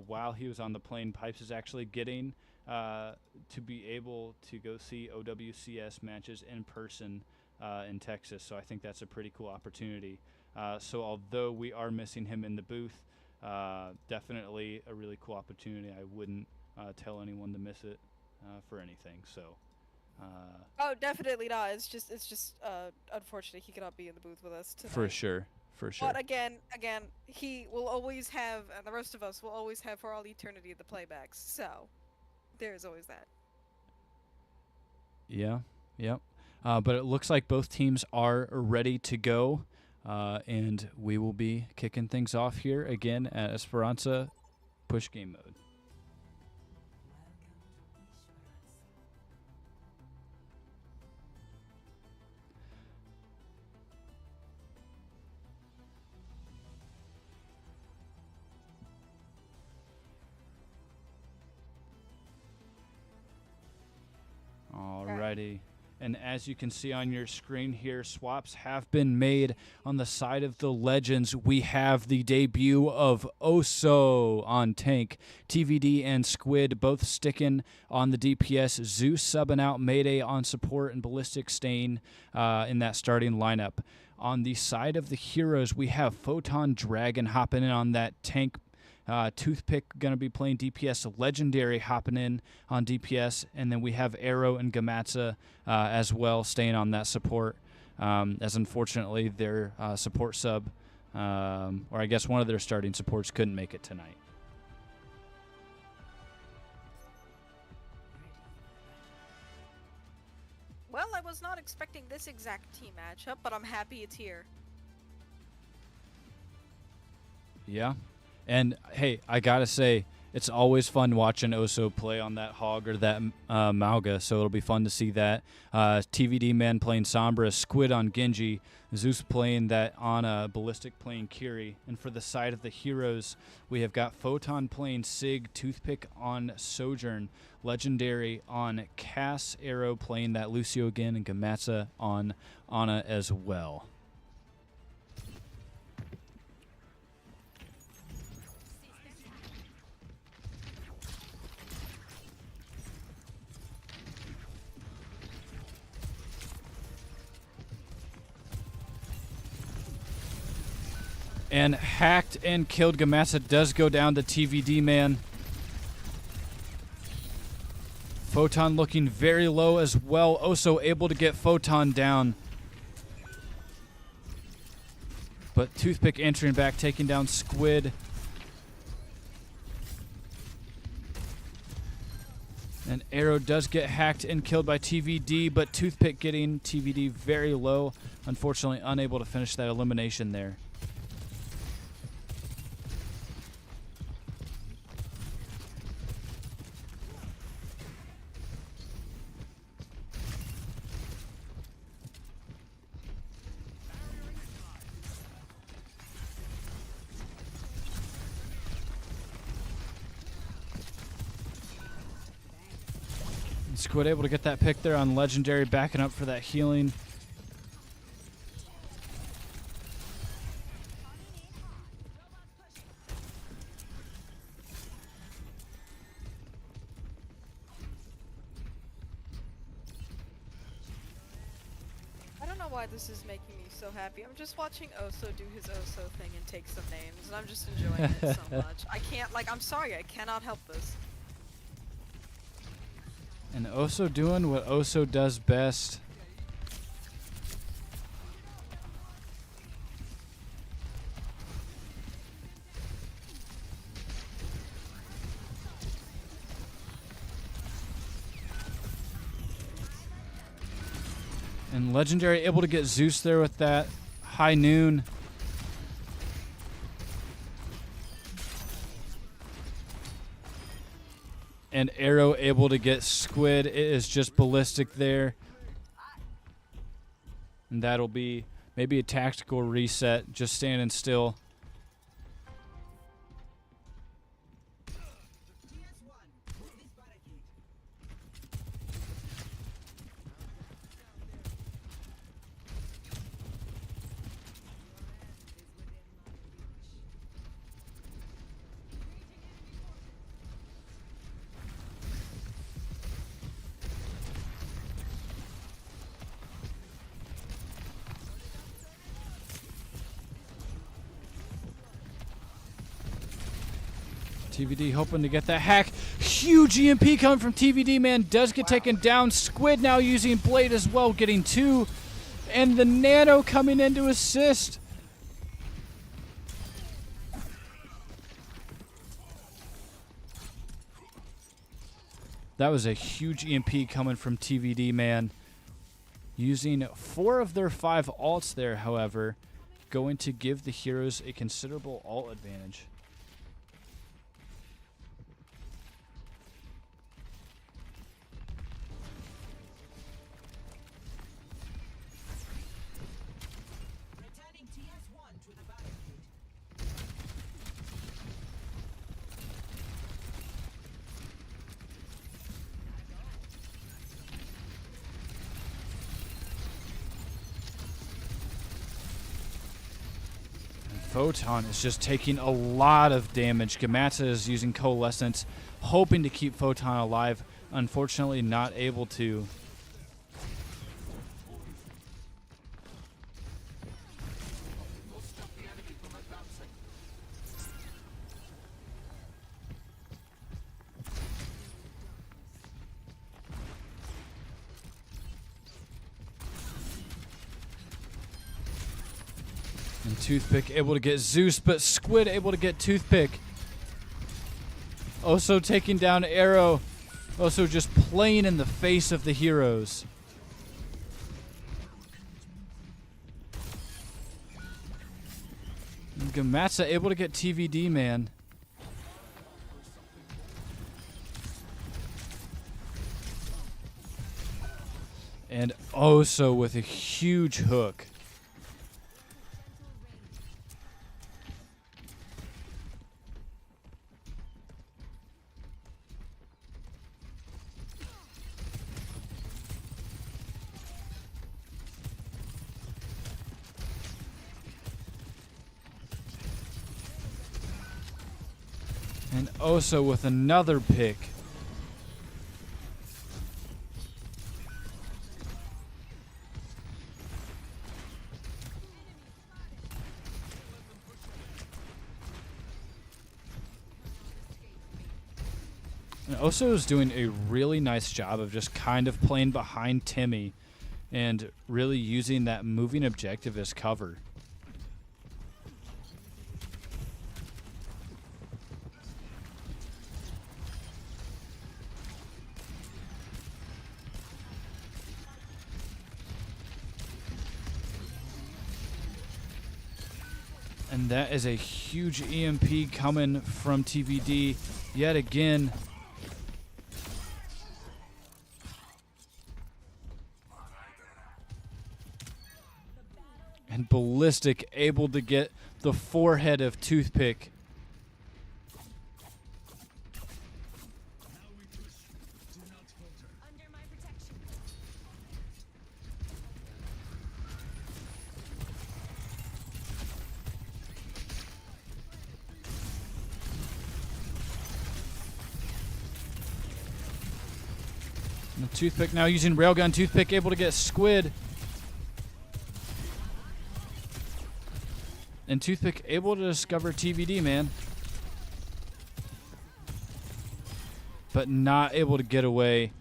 while he was on the plane. Pipes is actually getting to be able to go see OWCS matches in person in Texas. So I think that's a pretty cool opportunity. So although we are missing him in the booth, definitely a really cool opportunity. I wouldn't tell anyone to miss it for anything. So. oh, definitely not. It's just unfortunate he cannot be in the booth with us tonight. For sure. But again, he will always have, and the rest of us will always have for all eternity the playbacks. So there's always that. Yeah. Yep. But it looks like both teams are ready to go, and we will be kicking things off here again at Esperanza push game mode. Alrighty. And as you can see on your screen here, swaps have been made on the side of the Legends. We have the debut of Oso on tank. TVD and Squid both sticking on the DPS. Zeus subbing out Mayday on support and Ballistic staying in that starting lineup. On the side of the heroes, we have Photon Dragon hopping in on that tank. Toothpick going to be playing DPS. Legendary hopping in on DPS. And then we have Arrow and Gamatsa as well staying on that support. As unfortunately their support sub, or I guess one of their starting supports, couldn't make it tonight. Well, I was not expecting this exact team matchup, but I'm happy it's here. Yeah. And, hey, I got to say, it's always fun watching Oso play on that Hog or that Mauga, so it'll be fun to see that. TVD Man playing Sombra, Squid on Genji, Zeus playing that Ana, Ballistic playing Kiri. And for the side of the heroes, we have got Photon playing Sig, Toothpick on Sojourn, Legendary on Cass, Arrow playing that Lucio again, and Gamatsa on Ana as well. And hacked and killed Gamatsa does go down to TVD Man. Photon looking very low as well. Oso able to get Photon down. But Toothpick entering back, taking down Squid. And Arrow does get hacked and killed by TVD, but Toothpick getting TVD very low. Unfortunately unable to finish that elimination there. Squid able to get that pick there on Legendary, backing up for that healing. why this is making me so happy. I'm just watching Oso do his Oso thing and take some names, and I'm just enjoying it so much. I can't, like, I'm sorry, I cannot help this. And Oso doing what Oso does best. And Legendary able to get Zeus there with that high noon. And Arrow able to get Squid. It is just ballistic there. And that'll be maybe a tactical reset, just standing still. TVD hoping to get that hack. Huge EMP coming from TVD, man. Does get taken down. Squid now using Blade as well, getting 2. And the Nano coming in to assist. That was a huge EMP coming from TVD, man. Using 4 of their 5 ults there, however, going to give the heroes a considerable ult advantage. Photon is just taking a lot of damage. Gamatsa is using Coalescence, hoping to keep Photon alive. Unfortunately, not able to. And Toothpick able to get Zeus, but Squid able to get Toothpick. Oso taking down Arrow. Oso just playing in the face of the heroes. And Gamatsa able to get TVD, man. And Oso with a huge hook. And Oso with another pick. And Oso is doing a really nice job of just kind of playing behind Timmy and really using that moving objective as cover. And that is a huge EMP coming from TVD yet again. And Ballistic able to get the forehead of Toothpick. And Toothpick now using Railgun. Toothpick able to get Squid. And Toothpick able to discover TVD, man. But not able to get away.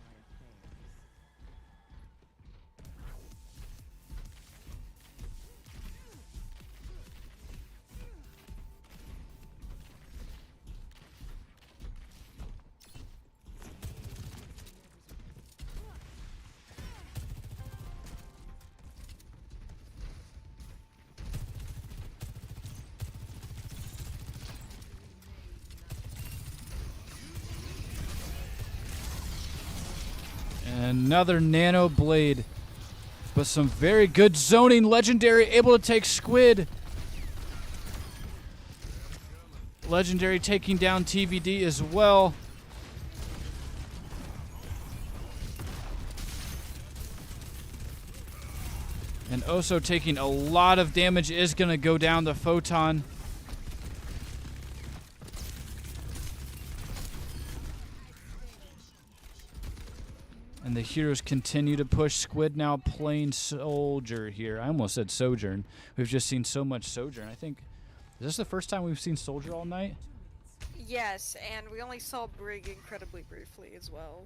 Another nano blade, but some very good zoning. Legendary able to take Squid. Legendary taking down TVD as well. And Oso taking a lot of damage, is going to go down to Photon. And the heroes continue to push. Squid now playing Soldier here. I almost said Sojourn. We've just seen so much Sojourn. I think, is this the first time we've seen Soldier all night? Yes, and we only saw Brig incredibly briefly as well.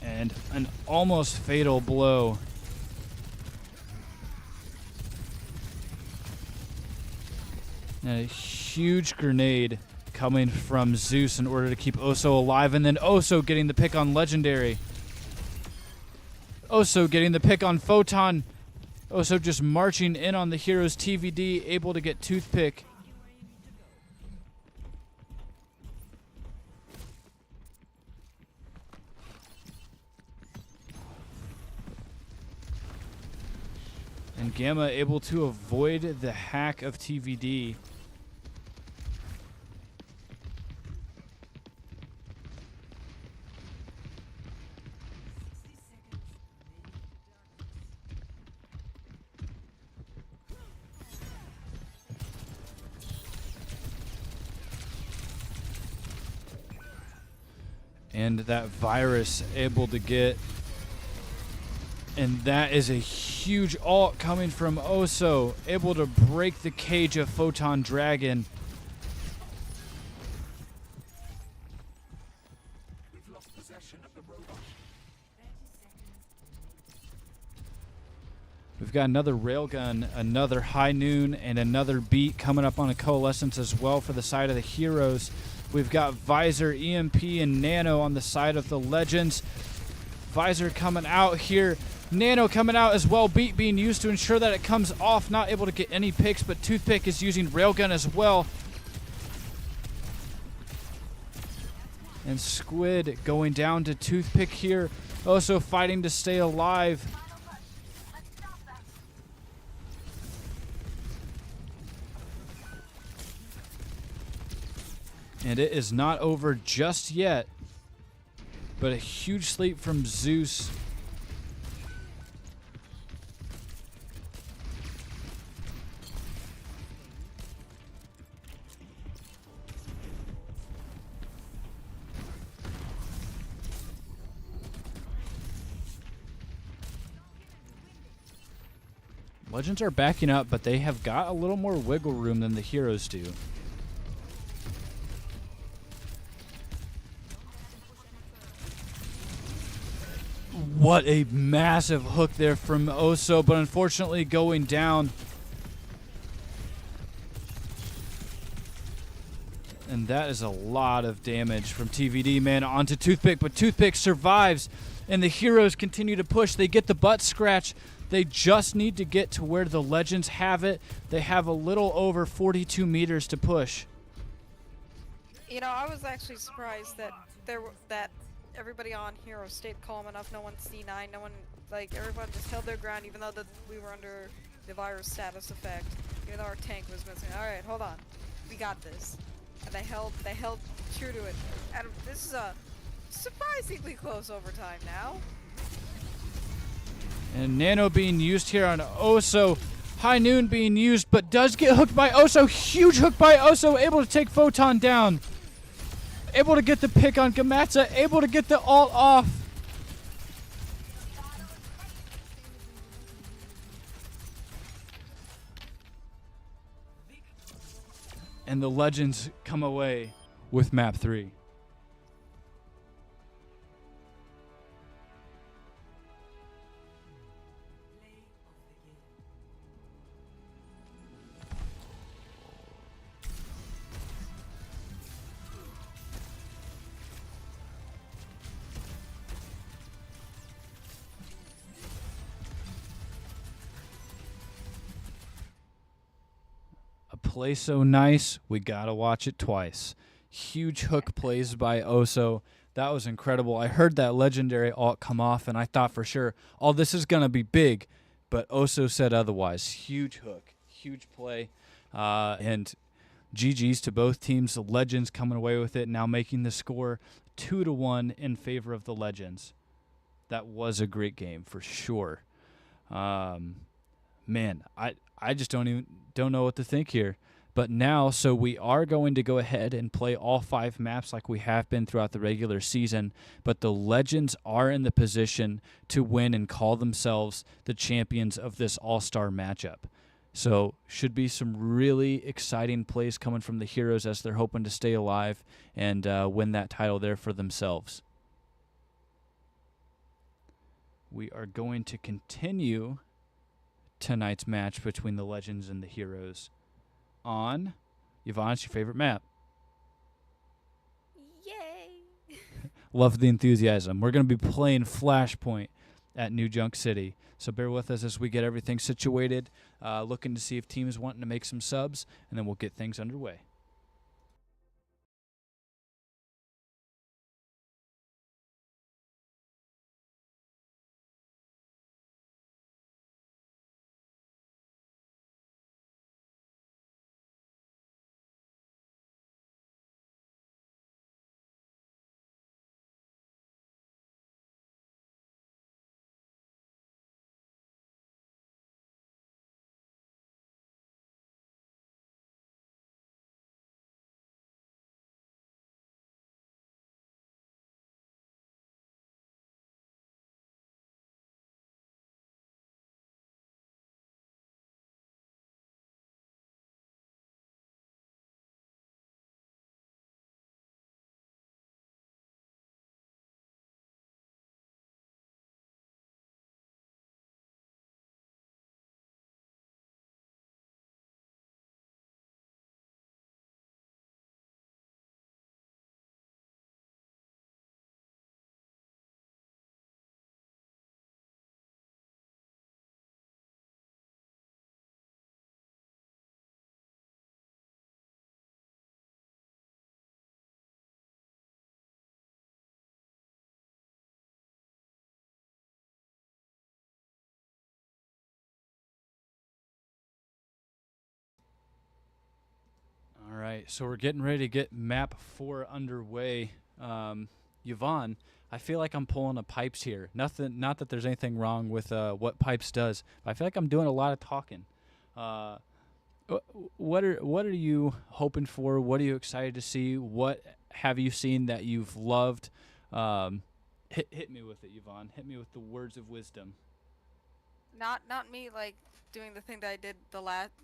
And an almost fatal blow. And a huge grenade coming from Zeus in order to keep Oso alive. And then Oso getting the pick on Legendary. Oso getting the pick on Photon. Oso just marching in on the heroes. TVD able to get Toothpick. And Gamma able to avoid the hack of TVD. And that virus able to get, and that is a huge ult coming from Oso, able to break the cage of Photon Dragon. We've lost possession of the robot. We've got another railgun, another high noon, and another beat coming up on a coalescence as well for the side of the heroes. We've got Visor, EMP, and Nano on the side of the Legends. Visor coming out here. Nano coming out as well. Beat being used to ensure that it comes off. Not able to get any picks, but Toothpick is using railgun as well. And Squid going down to Toothpick here. Also fighting to stay alive. And it is not over just yet. But a huge sleep from Zeus. Legends are backing up, but they have got a little more wiggle room than the heroes do. What a massive hook there from Oso, but unfortunately going down. And that is a lot of damage from TVD, man, onto Toothpick, but Toothpick survives, and the heroes continue to push. They get the butt scratch. They just need to get to where the Legends have it. They have a little over 42 meters to push. You know, I was actually surprised that everybody on Hero stayed calm enough. No one C9, no one, like, everyone just held their ground even though we were under the virus status effect. Even though our tank was missing. Alright, hold on. We got this. And they held true to it. And this is a surprisingly close overtime now. And Nano being used here on Oso. High Noon being used, but does get hooked by Oso. Huge hook by Oso, able to take Photon down. able to get the pick on Gamatsa, able to get the ult off. And the Legends come away with map 3. A play so nice, we gotta watch it twice. Huge hook plays by Oso. That was incredible. I heard that legendary ult come off, and I thought for sure, oh, this is gonna be big. But Oso said otherwise. Huge hook, huge play, and GG's to both teams. The Legends coming away with it, now making the score 2-1 in favor of the Legends. That was a great game for sure. Man, I just don't know what to think here. But now, so we are going to go ahead and play all 5 maps like we have been throughout the regular season, but the Legends are in the position to win and call themselves the champions of this all-star matchup. So should be some really exciting plays coming from the Heroes as they're hoping to stay alive and win that title there for themselves. We are going to continue tonight's match between the Legends and the Heroes on Yvonne, it's your favorite map. Yay! Love the enthusiasm. We're going to be playing Flashpoint at New Junk City. So bear with us as we get everything situated, looking to see if teams wanting to make some subs, and then we'll get things underway. All right, so we're getting ready to get map 4 underway. Yvonne, I feel like I'm pulling a Pipes here. Nothing, not that there's anything wrong with what Pipes does, but I feel like I'm doing a lot of talking. What are you hoping for? What are you excited to see? What have you seen that you've loved? Hit me with it, Yvonne. Hit me with the words of wisdom. Not me like doing the thing that I did the last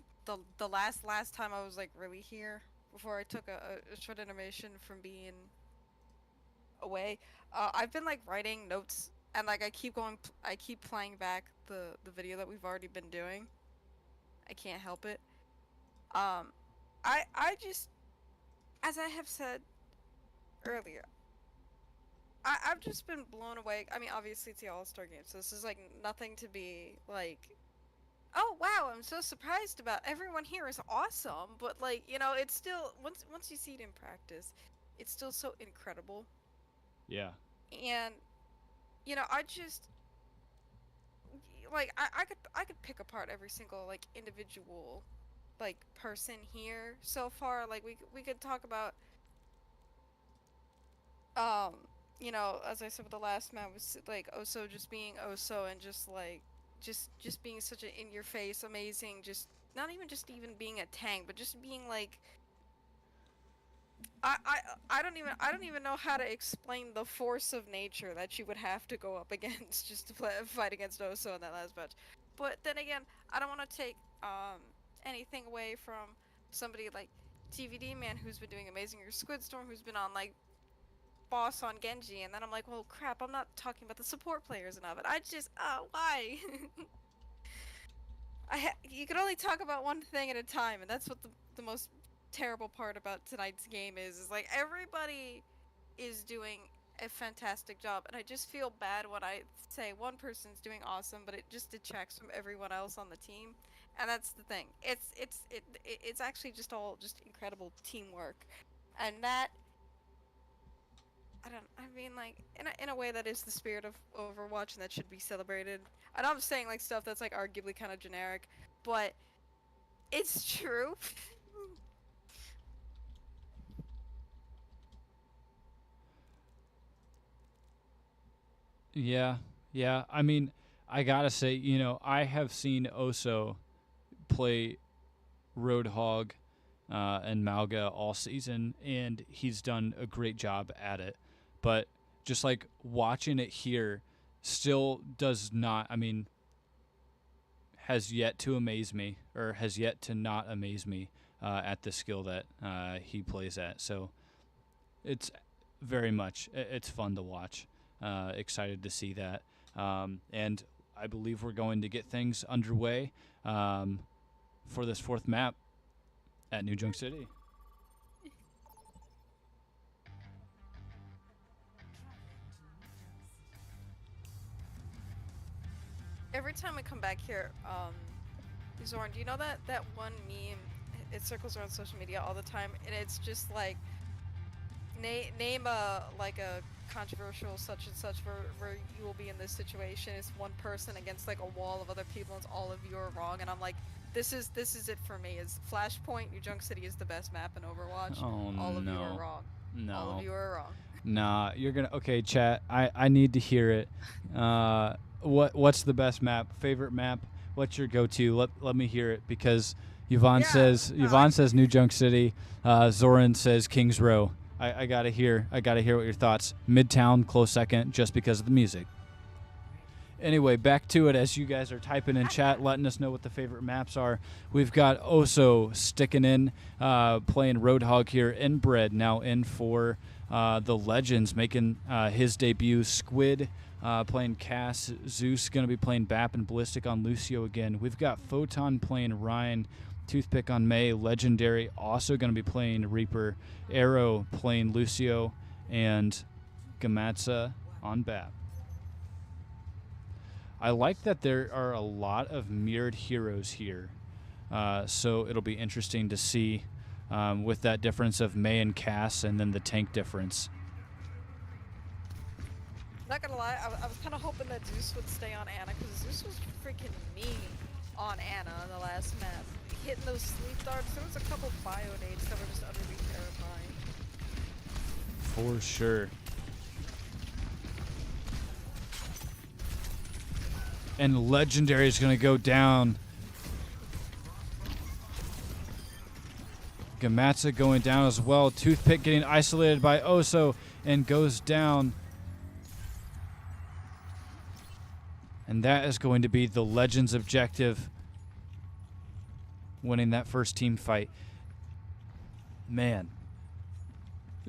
time I was like really here before I took a short intermission from being away. I've been like writing notes and like I keep playing back the video that we've already been doing. I can't help it. I just, as I have said earlier, I've just been blown away. I mean, obviously it's the All-Star game, so this is like nothing to be like, oh wow, I'm so surprised about. Everyone here is awesome, but like, you know, it's still once you see it in practice, it's still so incredible. Yeah. And you know, I just like I could pick apart every single like individual like person here so far. Like we could talk about um you know, as I said with the last man was like Oso just being Oso and just like just being such an in your face amazing, just not even just even being a tank, but just being like I don't even know how to explain the force of nature that you would have to go up against just to fight against Oso in that last match. But then again, I don't want to take anything away from somebody like TVD Man who's been doing amazing, or Squidstorm who's been on like boss on Genji, and then I'm like, well, crap, I'm not talking about the support players enough. And I just, why? You can only talk about one thing at a time, and that's what the most terrible part about tonight's game is like everybody is doing a fantastic job, and I just feel bad when I say one person's doing awesome, but it just detracts from everyone else on the team. And that's the thing. It's actually just all just incredible teamwork, and that I mean, like, in a way that is the spirit of Overwatch, and that should be celebrated. I know I'm saying like stuff that's like arguably kind of generic, but it's true. Yeah, yeah. I mean, I gotta say, you know, I have seen Oso play Roadhog and Malga all season, and he's done a great job at it. But just like watching it here, still does not. I mean, has yet to amaze me, or has yet to not amaze me at the skill that he plays at. So it's very much it's fun to watch. Excited to see that, and I believe we're going to get things underway for this fourth map at New Junk City. Every time we come back here, Zorn, do you know that one meme? It circles around social media all the time, and it's just like name a like a controversial such and such where you will be in this situation. It's one person against like a wall of other people, and it's all of you are wrong. And I'm like, this is it for me. Is Flashpoint, New Junk City is the best map in Overwatch. Oh All of you no, are wrong. All no, of you are wrong. nah. You're gonna okay, chat. I need to hear it. What's the best map? Favorite map? What's your go-to? Let me hear it because Yvonne says New Junk City. Zoran says Kings Row. I gotta hear what your thoughts. Midtown close second just because of the music. Anyway, back to it as you guys are typing in chat, letting us know what the favorite maps are. We've got Oso sticking in, playing Roadhog here. Inbred now in for the Legends, making his debut. Squid playing Cass. Zeus going to be playing Bap and Ballistic on Lucio again. We've got Photon playing Ryan. Toothpick on May. Legendary also going to be playing Reaper. Arrow playing Lucio. And Gamatsa on Bap. I like that there are a lot of mirrored heroes here. So it'll be interesting to see with that difference of May and Cass and then the tank difference. Not gonna lie, I was kind of hoping that Zeus would stay on Anna, because Zeus was freaking mean on Anna in the last map. Hitting those sleep darts, there was a couple bio nades that were just utterly terrifying. For sure. And Legendary is going to go down. Gamatsa going down as well. Toothpick getting isolated by Oso and goes down. And that is going to be the Legends objective. Winning that first team fight. Man.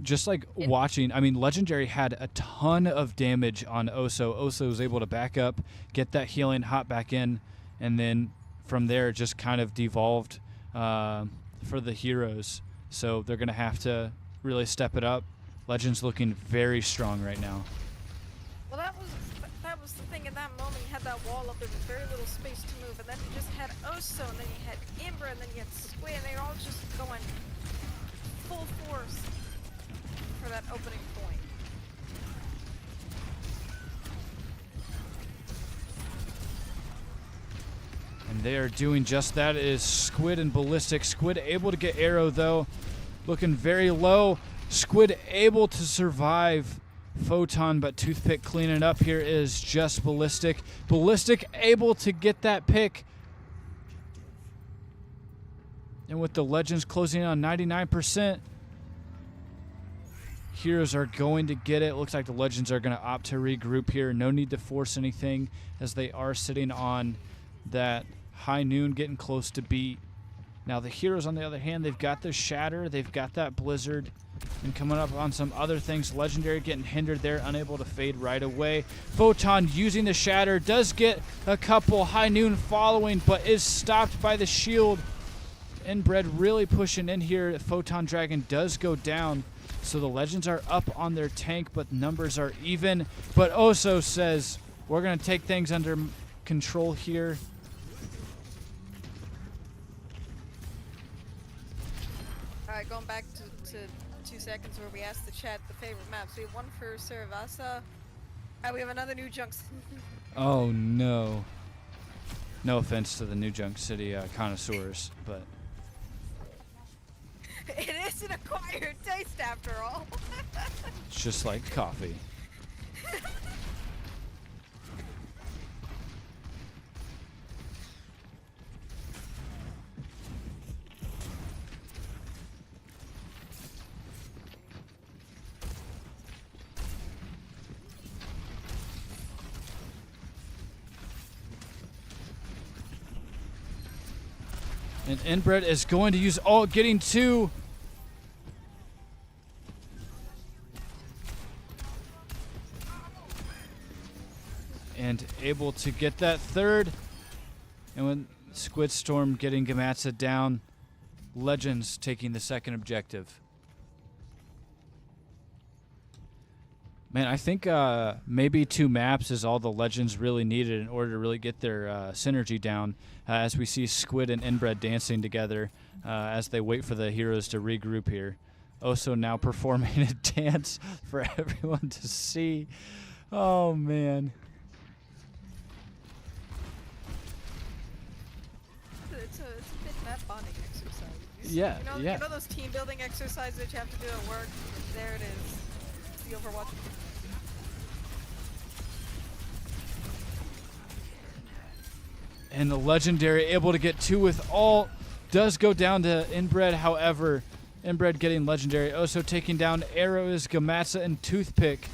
Just like watching, I mean, Legendary had a ton of damage on Oso. Oso was able to back up, get that healing, hop back in, and then from there just kind of devolved for the heroes. So they're going to have to really step it up. Legends looking very strong right now. Well, that was the thing. In that moment, you had that wall up. There was very little space to move, and then you just had Oso, and then you had Imber, and then you had Squid, and they were all just going full force for that opening point. And they are doing just that. It is Squid and Ballistic. Squid able to get Arrow, though. Looking very low. Squid able to survive Photon, but Toothpick cleaning it up here is just Ballistic. Ballistic able to get that pick. And with the Legends closing in on 99%, Heroes are going to get it. Looks like the Legends are going to opt to regroup here. No need to force anything as they are sitting on that high noon, getting close to beat. Now the Heroes, on the other hand, they've got the Shatter. They've got that Blizzard. And coming up on some other things. Legendary getting hindered there, unable to fade right away. Photon using the Shatter. Does get a couple. High noon following, but is stopped by the shield. Inbred really pushing in here. Photon Dragon does go down. So the Legends are up on their tank, but numbers are even. But Oso says, we're going to take things under control here. Alright, going back to 2 seconds where we asked the chat the favorite maps. We have one for Saravasa. We have another New Junk. Oh, no. No offense to the New Junk City connoisseurs, but... It is an acquired taste after all. It's just like coffee. And Inbred is going to use all, getting two. And able to get that third. And when Squid Storm getting Gamatsa down, Legends taking the second objective. Man, I think maybe 2 maps is all the Legends really needed in order to really get their synergy down. As we see Squid and Inbred dancing together as they wait for the Heroes to regroup here. Oso now performing a dance for everyone to see. Oh, man. It's a bit map bonding exercise. Yeah, You know those team building exercises that you have to do at work? There it is. It's the Overwatch. And the Legendary able to get 2 with all. Does go down to Inbred, however. Inbred getting Legendary. Oso taking down Arrows, Gamatsa, and Toothpick.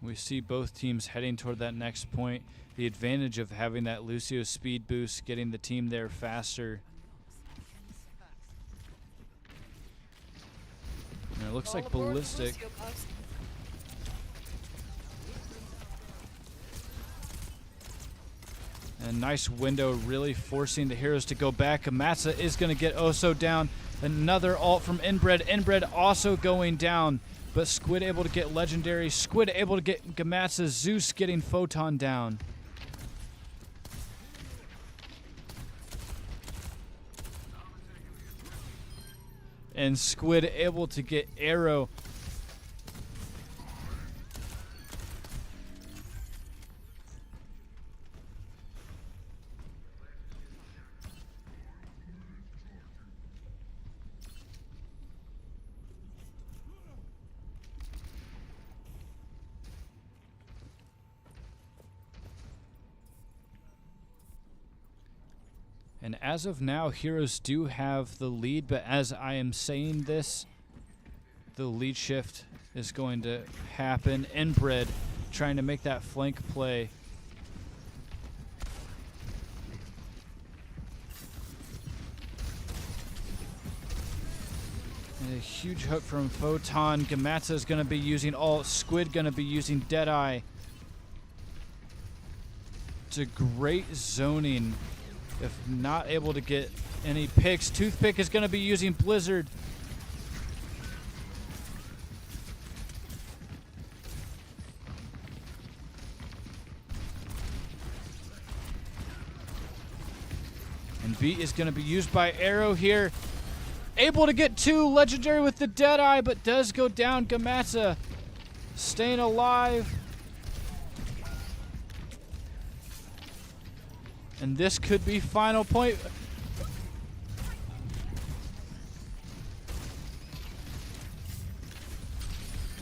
We see both teams heading toward that next point. The advantage of having that Lucio speed boost, getting the team there faster. And it looks like Ballistic. And a nice window really forcing the Heroes to go back. Gamatsa is going to get Oso down. Another ult from Inbred. Inbred also going down. But Squid able to get Legendary. Squid able to get Gamatsa. Zeus getting Photon down. And Squid able to get Arrow. And as of now, Heroes do have the lead, but as I am saying this, the lead shift is going to happen. Inbred trying to make that flank play. And a huge hook from Photon. Gamatsa is going to be using all. Squid going to be using Deadeye. It's a great zoning. If not able to get any picks, Toothpick is going to be using Blizzard. And beat is going to be used by Arrow here. Able to get 2. Legendary with the Deadeye, but does go down. Gamatsa staying alive. And this could be final point.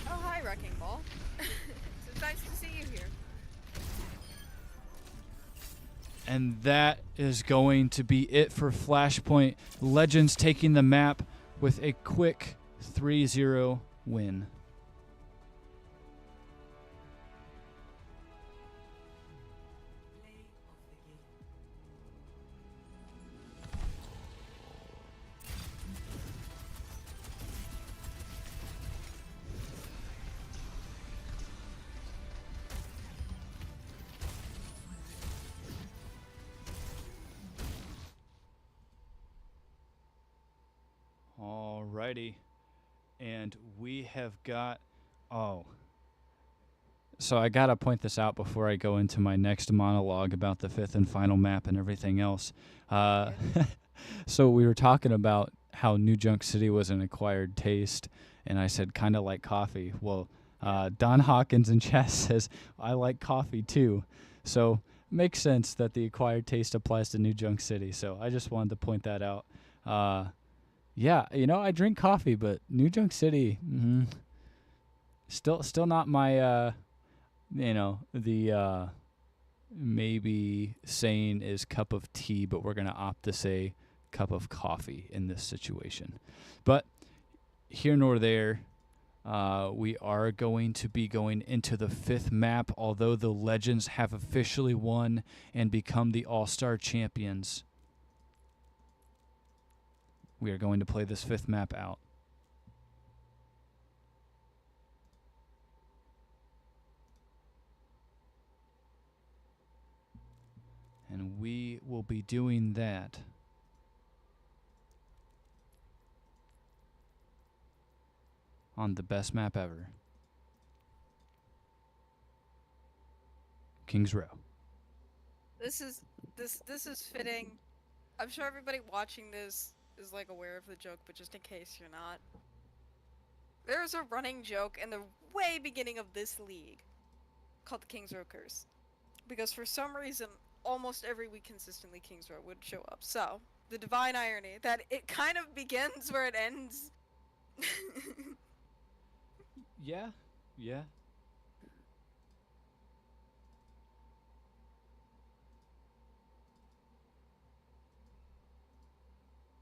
Oh, hi, Wrecking Ball. It's nice to see you here. And that is going to be it for Flashpoint. Legends taking the map with a quick 3-0 win. Alrighty. And we have got... Oh. So I got to point this out before I go into my next monologue about the 5th and final map and everything else. So we were talking about how New Junk City was an acquired taste, and I said kind of like coffee. Well, Don Hawkins in chat says, I like coffee too. So makes sense that the acquired taste applies to New Junk City. So I just wanted to point that out. Yeah, I drink coffee, but New Junk City, still not my, the maybe saying is cup of tea, but we're going to opt to say cup of coffee in this situation. But here nor there, we are going to be going into the 5th map, although the Legends have officially won and become the All-Star champions. We are going to play this 5th map out. And we will be doing that on the best map ever. Kings Row. This is fitting. I'm sure everybody watching this is like aware of the joke, but just in case you're not. There's a running joke in the way beginning of this league called the Kings Row Curse. Because for some reason, almost every week consistently Kings Row would show up. So, the divine irony that it kind of begins where it ends. Yeah.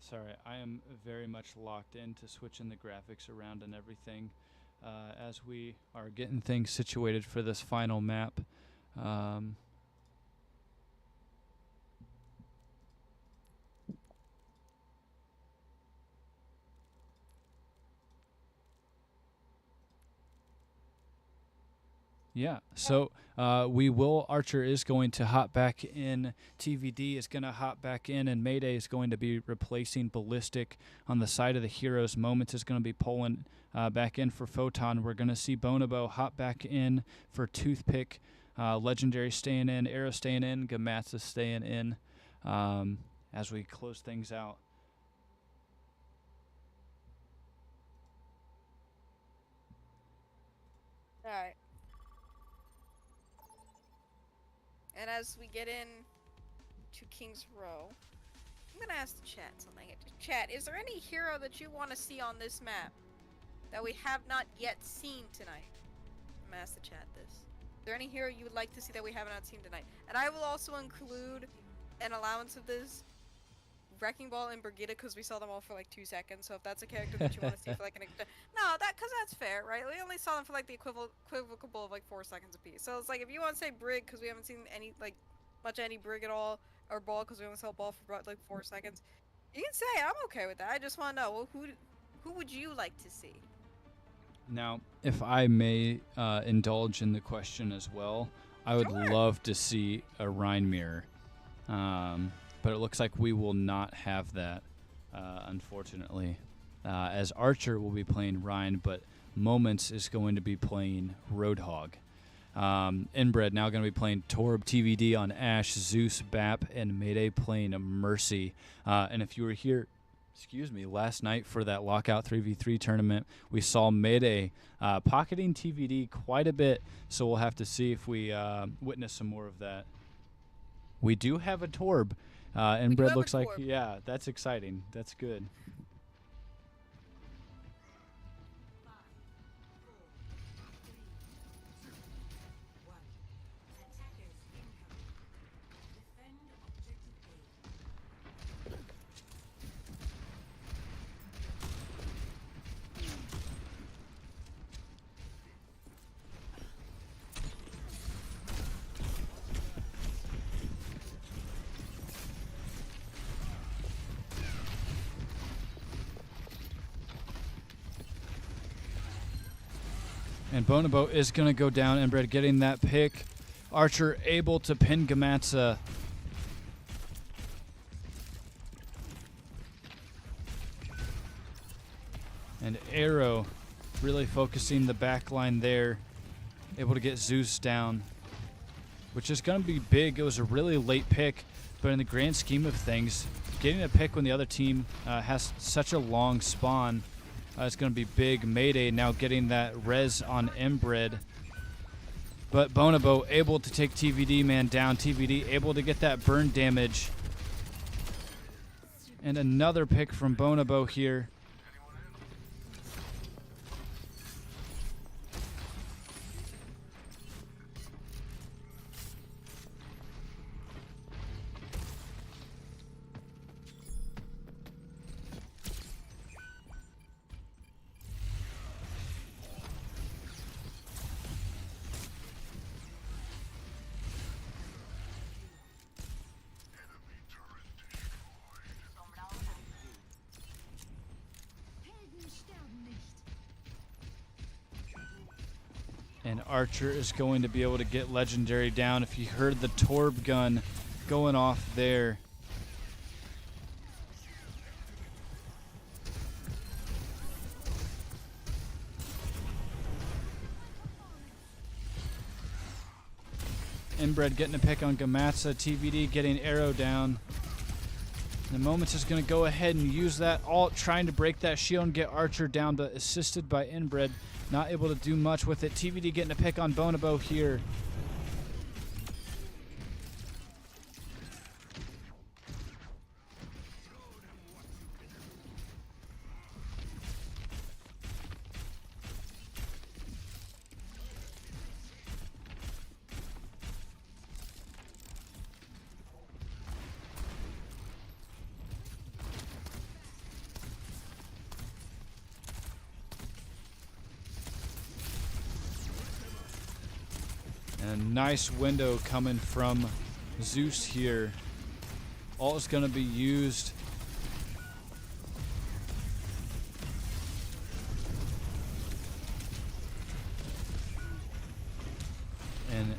Sorry, I am very much locked into switching the graphics around and everything as we are getting things situated for this final map. Yeah, so Archer is going to hop back in, TVD is going to hop back in, and Mayday is going to be replacing Ballistic on the side of the heroes. Moments is going to be pulling back in for Photon. We're going to see Bonobo hop back in for Toothpick. Legendary staying in, Arrow staying in, Gamatsa staying in as we close things out. Alright. And as we get in to King's Row, I'm gonna ask the chat something. Chat, is there any hero that you want to see on this map that we have not yet seen tonight? I'm gonna ask the chat this. Is there any hero you would like to see that we have not seen tonight? And I will also include an allowance of this Wrecking Ball and Brigitte, because we saw them all for like 2 seconds. So if that's a character that you want to see for like an because that's fair, right? We only saw them for like the equivocal of like 4 seconds apiece. So it's like if you want to say Brig because we haven't seen any any Brig at all, or Ball because we only saw Ball for about like 4 seconds, you can say it. I'm okay with that. I just want to know, well, who would you like to see? Now, if I may indulge in the question as well, I would love to see a Rhine mirror. But it looks like we will not have that, unfortunately, as Archer will be playing Rhine, but Moments is going to be playing Roadhog. Inbred now going to be playing Torb, TVD on Ashe, Zeus, Bap, and Mayday playing Mercy. And if you were here, last night for that Lockout 3v3 tournament, we saw Mayday pocketing TVD quite a bit, so we'll have to see if we witness some more of that. We do have a Torb. Inbred looks like, yeah, that's exciting. That's good. And Bonobo is going to go down. Inbred getting that pick. Archer able to pin Gamatsa. And Arrow really focusing the back line there. Able to get Zeus down, which is going to be big. It was a really late pick, but in the grand scheme of things, getting a pick when the other team has such a long spawn, it's going to be big. Mayday now getting that res on Inbred. But Bonobo able to take TVD man down. TVD able to get that burn damage. And another pick from Bonobo here. And Archer is going to be able to get Legendary down. If you heard the Torb gun going off there. Inbred getting a pick on Gamatsa. TVD getting Arrow down. The Moments is going to go ahead and use that ult, trying to break that shield and get Archer down, but assisted by Inbred. Not able to do much with it. TVD getting a pick on Bonobo here. And a nice window coming from Zeus here. All is going to be used. And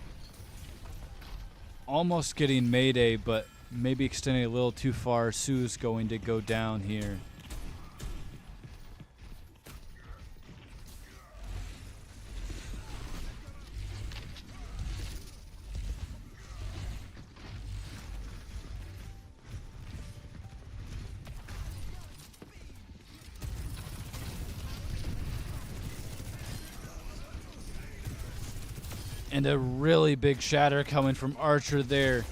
almost getting Mayday, but maybe extending a little too far. Sue's going to go down here. And a really big shatter coming from Archer there.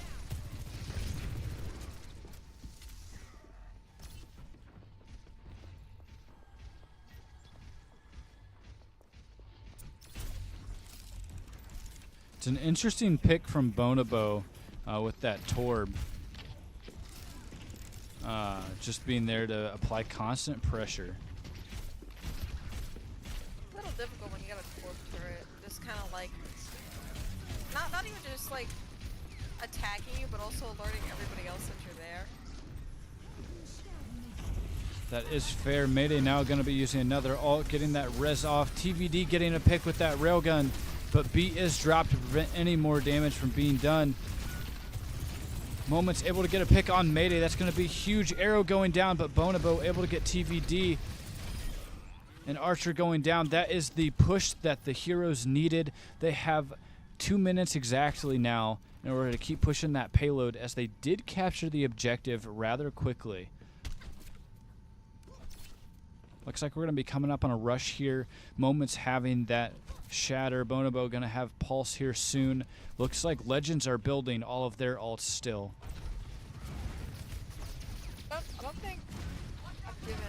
It's an interesting pick from Bonobo with that Torb. Just being there to apply constant pressure. A little difficult when you got a Torb turret. Just kind of like, not even just like attacking you, but also alerting everybody else that you're there. That is fair. Mayday now going to be using another ult, getting that res off. TVD getting a pick with that railgun, but B is dropped to prevent any more damage from being done. Moments able to get a pick on Mayday. That's going to be huge. Arrow going down, but Bonobo able to get TVD. And Archer going down. That is the push that the heroes needed. They have 2 minutes exactly now in order to keep pushing that payload, as they did capture the objective rather quickly. Looks like we're going to be coming up on a rush here. Moments having that shatter. Bonobo going to have pulse here soon. Looks like Legends are building all of their ults still. I don't think I've given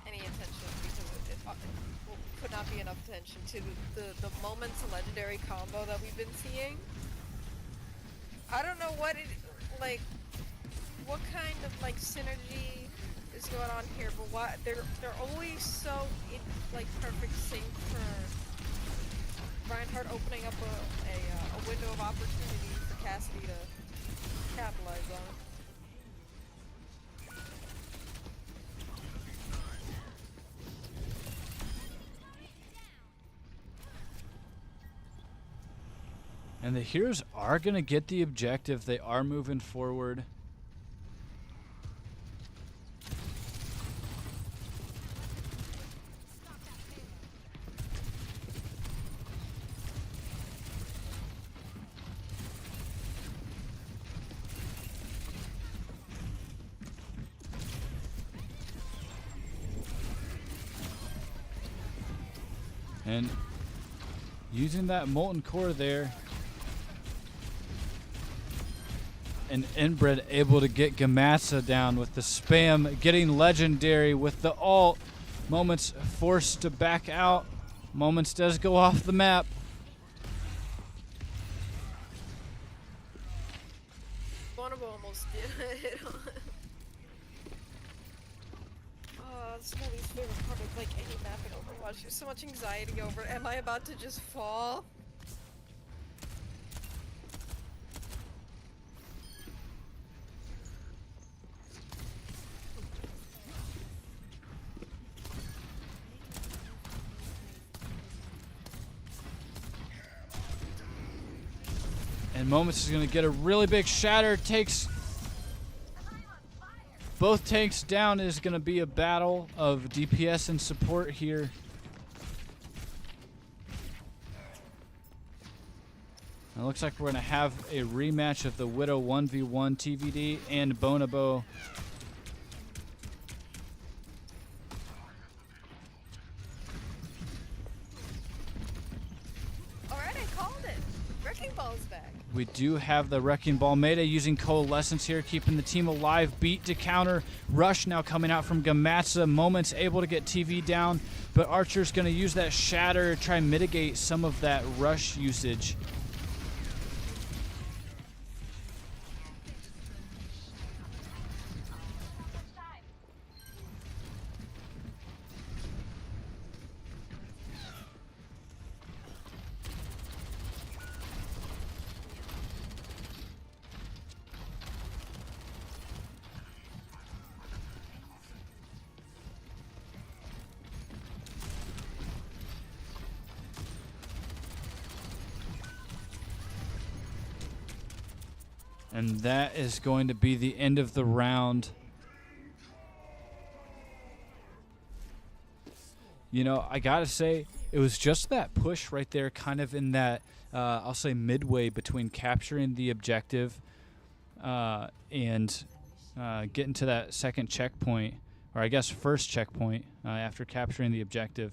any attention because could not be enough attention to the Moments legendary combo that we've been seeing. I don't know what kind of like synergy is going on here, but why they're always so in like perfect sync for Reinhardt opening up a window of opportunity for Cassidy to capitalize on. And the Heroes are going to get the objective. They are moving forward. And using that Molten Core there. And Inbred able to get Gamatsa down with the spam, getting Legendary with the ult. Moments forced to back out. Moments does go off the map. Bonobo almost did hit on. This is my least favorite part of like any map in Overwatch. There's so much anxiety over, am I about to just fall? And Moments is going to get a really big shatter. Takes both tanks down. Is going to be a battle of DPS and support here. It looks like we're going to have a rematch of the Widow 1v1 TVD and Bonobo. Alright, I called it. Wrecking Ball's back. We do have the Wrecking Ball meta using Coalescence here, keeping the team alive. Beat to counter. Rush now coming out from Gamatsa. Moments able to get TV down, but Archer's going to use that Shatter to try and mitigate some of that Rush usage. And that is going to be the end of the round. You know, I gotta say, it was just that push right there, kind of in that, I'll say midway between capturing the objective and getting to that second checkpoint, or I guess first checkpoint after capturing the objective.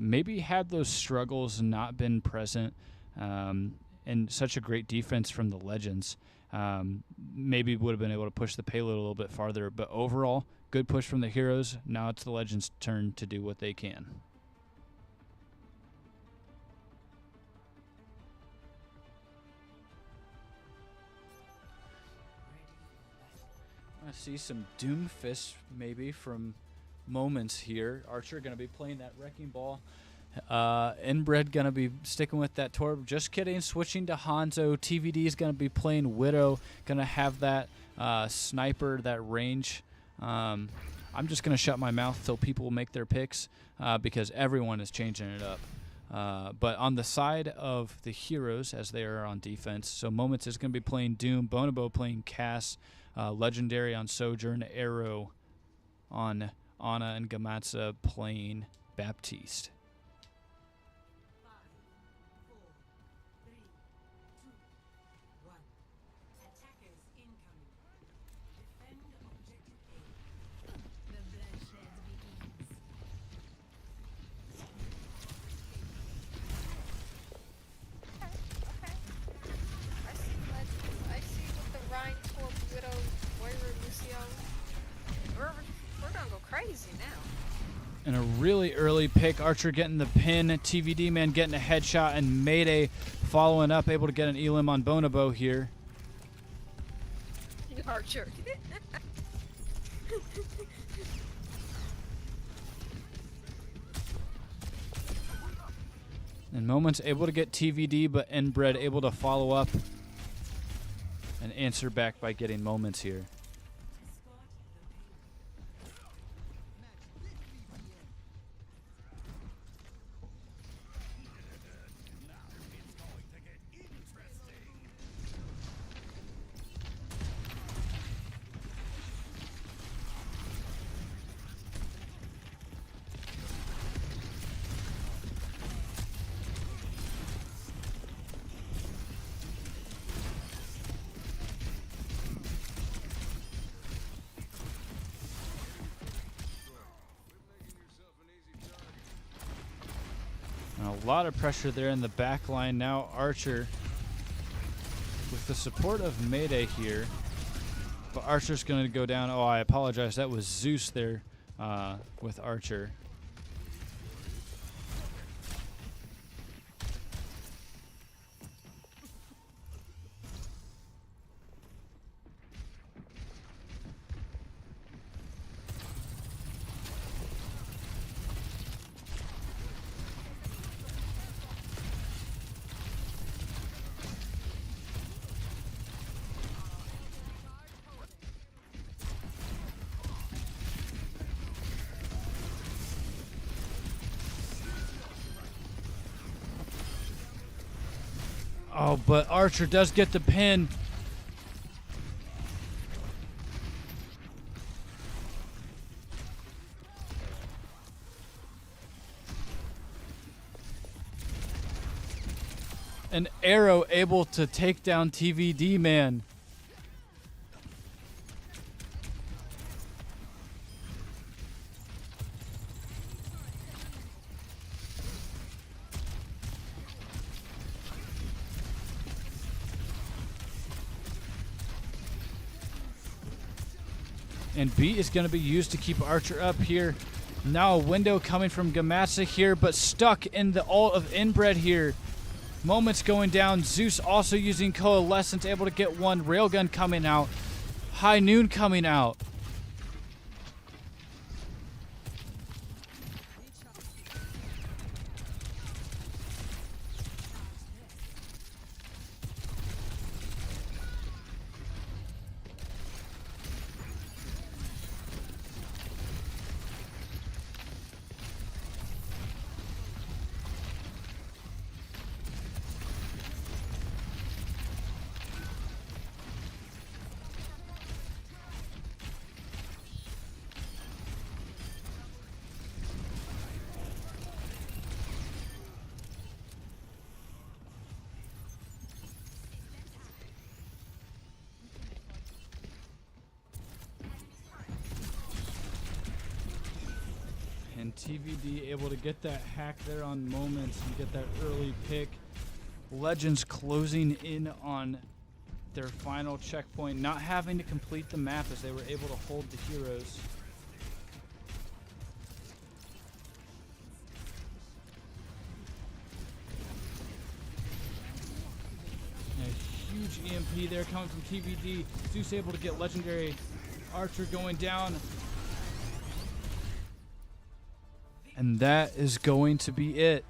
Maybe had those struggles not been present, and such a great defense from the Legends, maybe would have been able to push the payload a little bit farther. But overall, good push from the Heroes. Now it's the Legends' turn to do what they can. I see some Doomfist maybe from Moments here. Archer going to be playing that Wrecking Ball. Inbred going to be sticking with that Torb. Just kidding. Switching to Hanzo. TVD is going to be playing Widow. Going to have that sniper, that range. I'm just going to shut my mouth till people make their picks because everyone is changing it up. But on the side of the Heroes, as they are on defense, so Moments is going to be playing Doom. Bonobo playing Cass. Legendary on Sojourn. Arrow on Ana, and Gamatsa playing Baptiste. easy now. And a really early pick. Archer getting the pin. TVD man getting a headshot. And Mayday following up. Able to get an elim on Bonobo here. Archer. And Moments able to get TVD, but Inbred able to follow up and answer back by getting Moments here. A lot of pressure there in the back line. Now Archer with the support of Mayday here. But Archer's going to go down. Oh, I apologize. That was Zeus there with Archer. Oh, but Archer does get the pin. An arrow able to take down TVD man. And B is going to be used to keep Archer up here. Now a window coming from Gamasa here, but stuck in the ult of Inbred here. Moments going down. Zeus also using Coalescence, able to get one. Railgun coming out. High Noon coming out. And TVD able to get that hack there on Moments and get that early pick. Legends closing in on their final checkpoint, not having to complete the map as they were able to hold the heroes. And a huge EMP there coming from TVD. Zeus able to get legendary. Archer going down. And that is going to be it.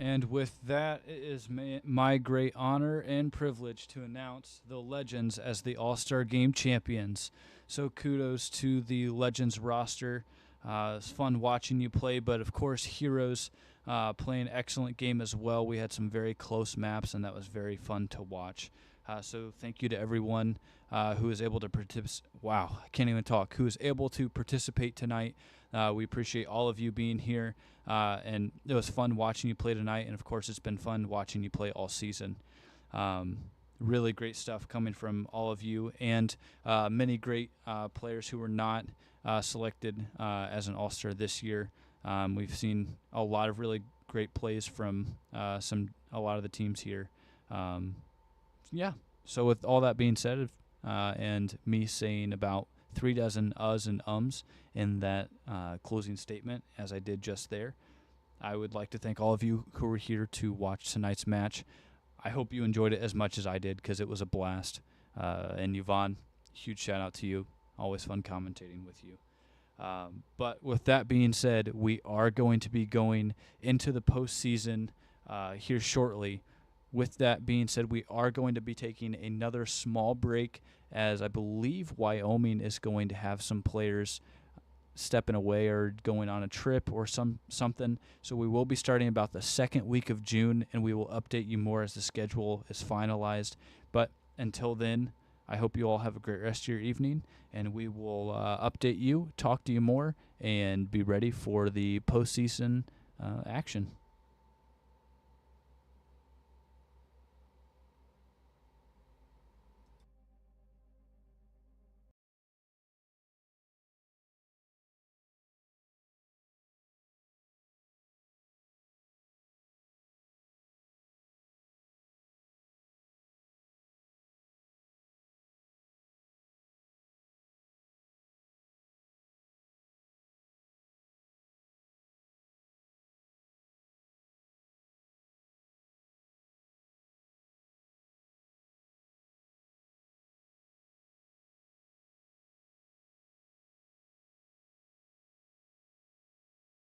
And with that, it is my great honor and privilege to announce the Legends as the All-Star Game champions. So kudos to the Legends roster. It's fun watching you play, but of course, Heroes playing an excellent game as well. We had some very close maps, and that was very fun to watch. So thank you to everyone who was able to participate. Wow, I can't even talk. Who was able to participate tonight. We appreciate all of you being here. And it was fun watching you play tonight. And, of course, it's been fun watching you play all season. Really great stuff coming from all of you, and many great players who were not selected as an All-Star this year. We've seen a lot of really great plays from a lot of the teams here. Yeah. So with all that being said, and me saying about 3 dozen uhs and ums in that closing statement, as I did just there, I would like to thank all of you who were here to watch tonight's match. I hope you enjoyed it as much as I did, because it was a blast. And Yvonne, huge shout out to you. Always fun commentating with you. But with that being said, we are going to be going into the postseason here shortly. With that being said, we are going to be taking another small break, as I believe Wyoming is going to have some players stepping away or going on a trip or something. So we will be starting about the second week of June, and we will update you more as the schedule is finalized. But until then, I hope you all have a great rest of your evening, and we will update you, talk to you more, and be ready for the postseason action.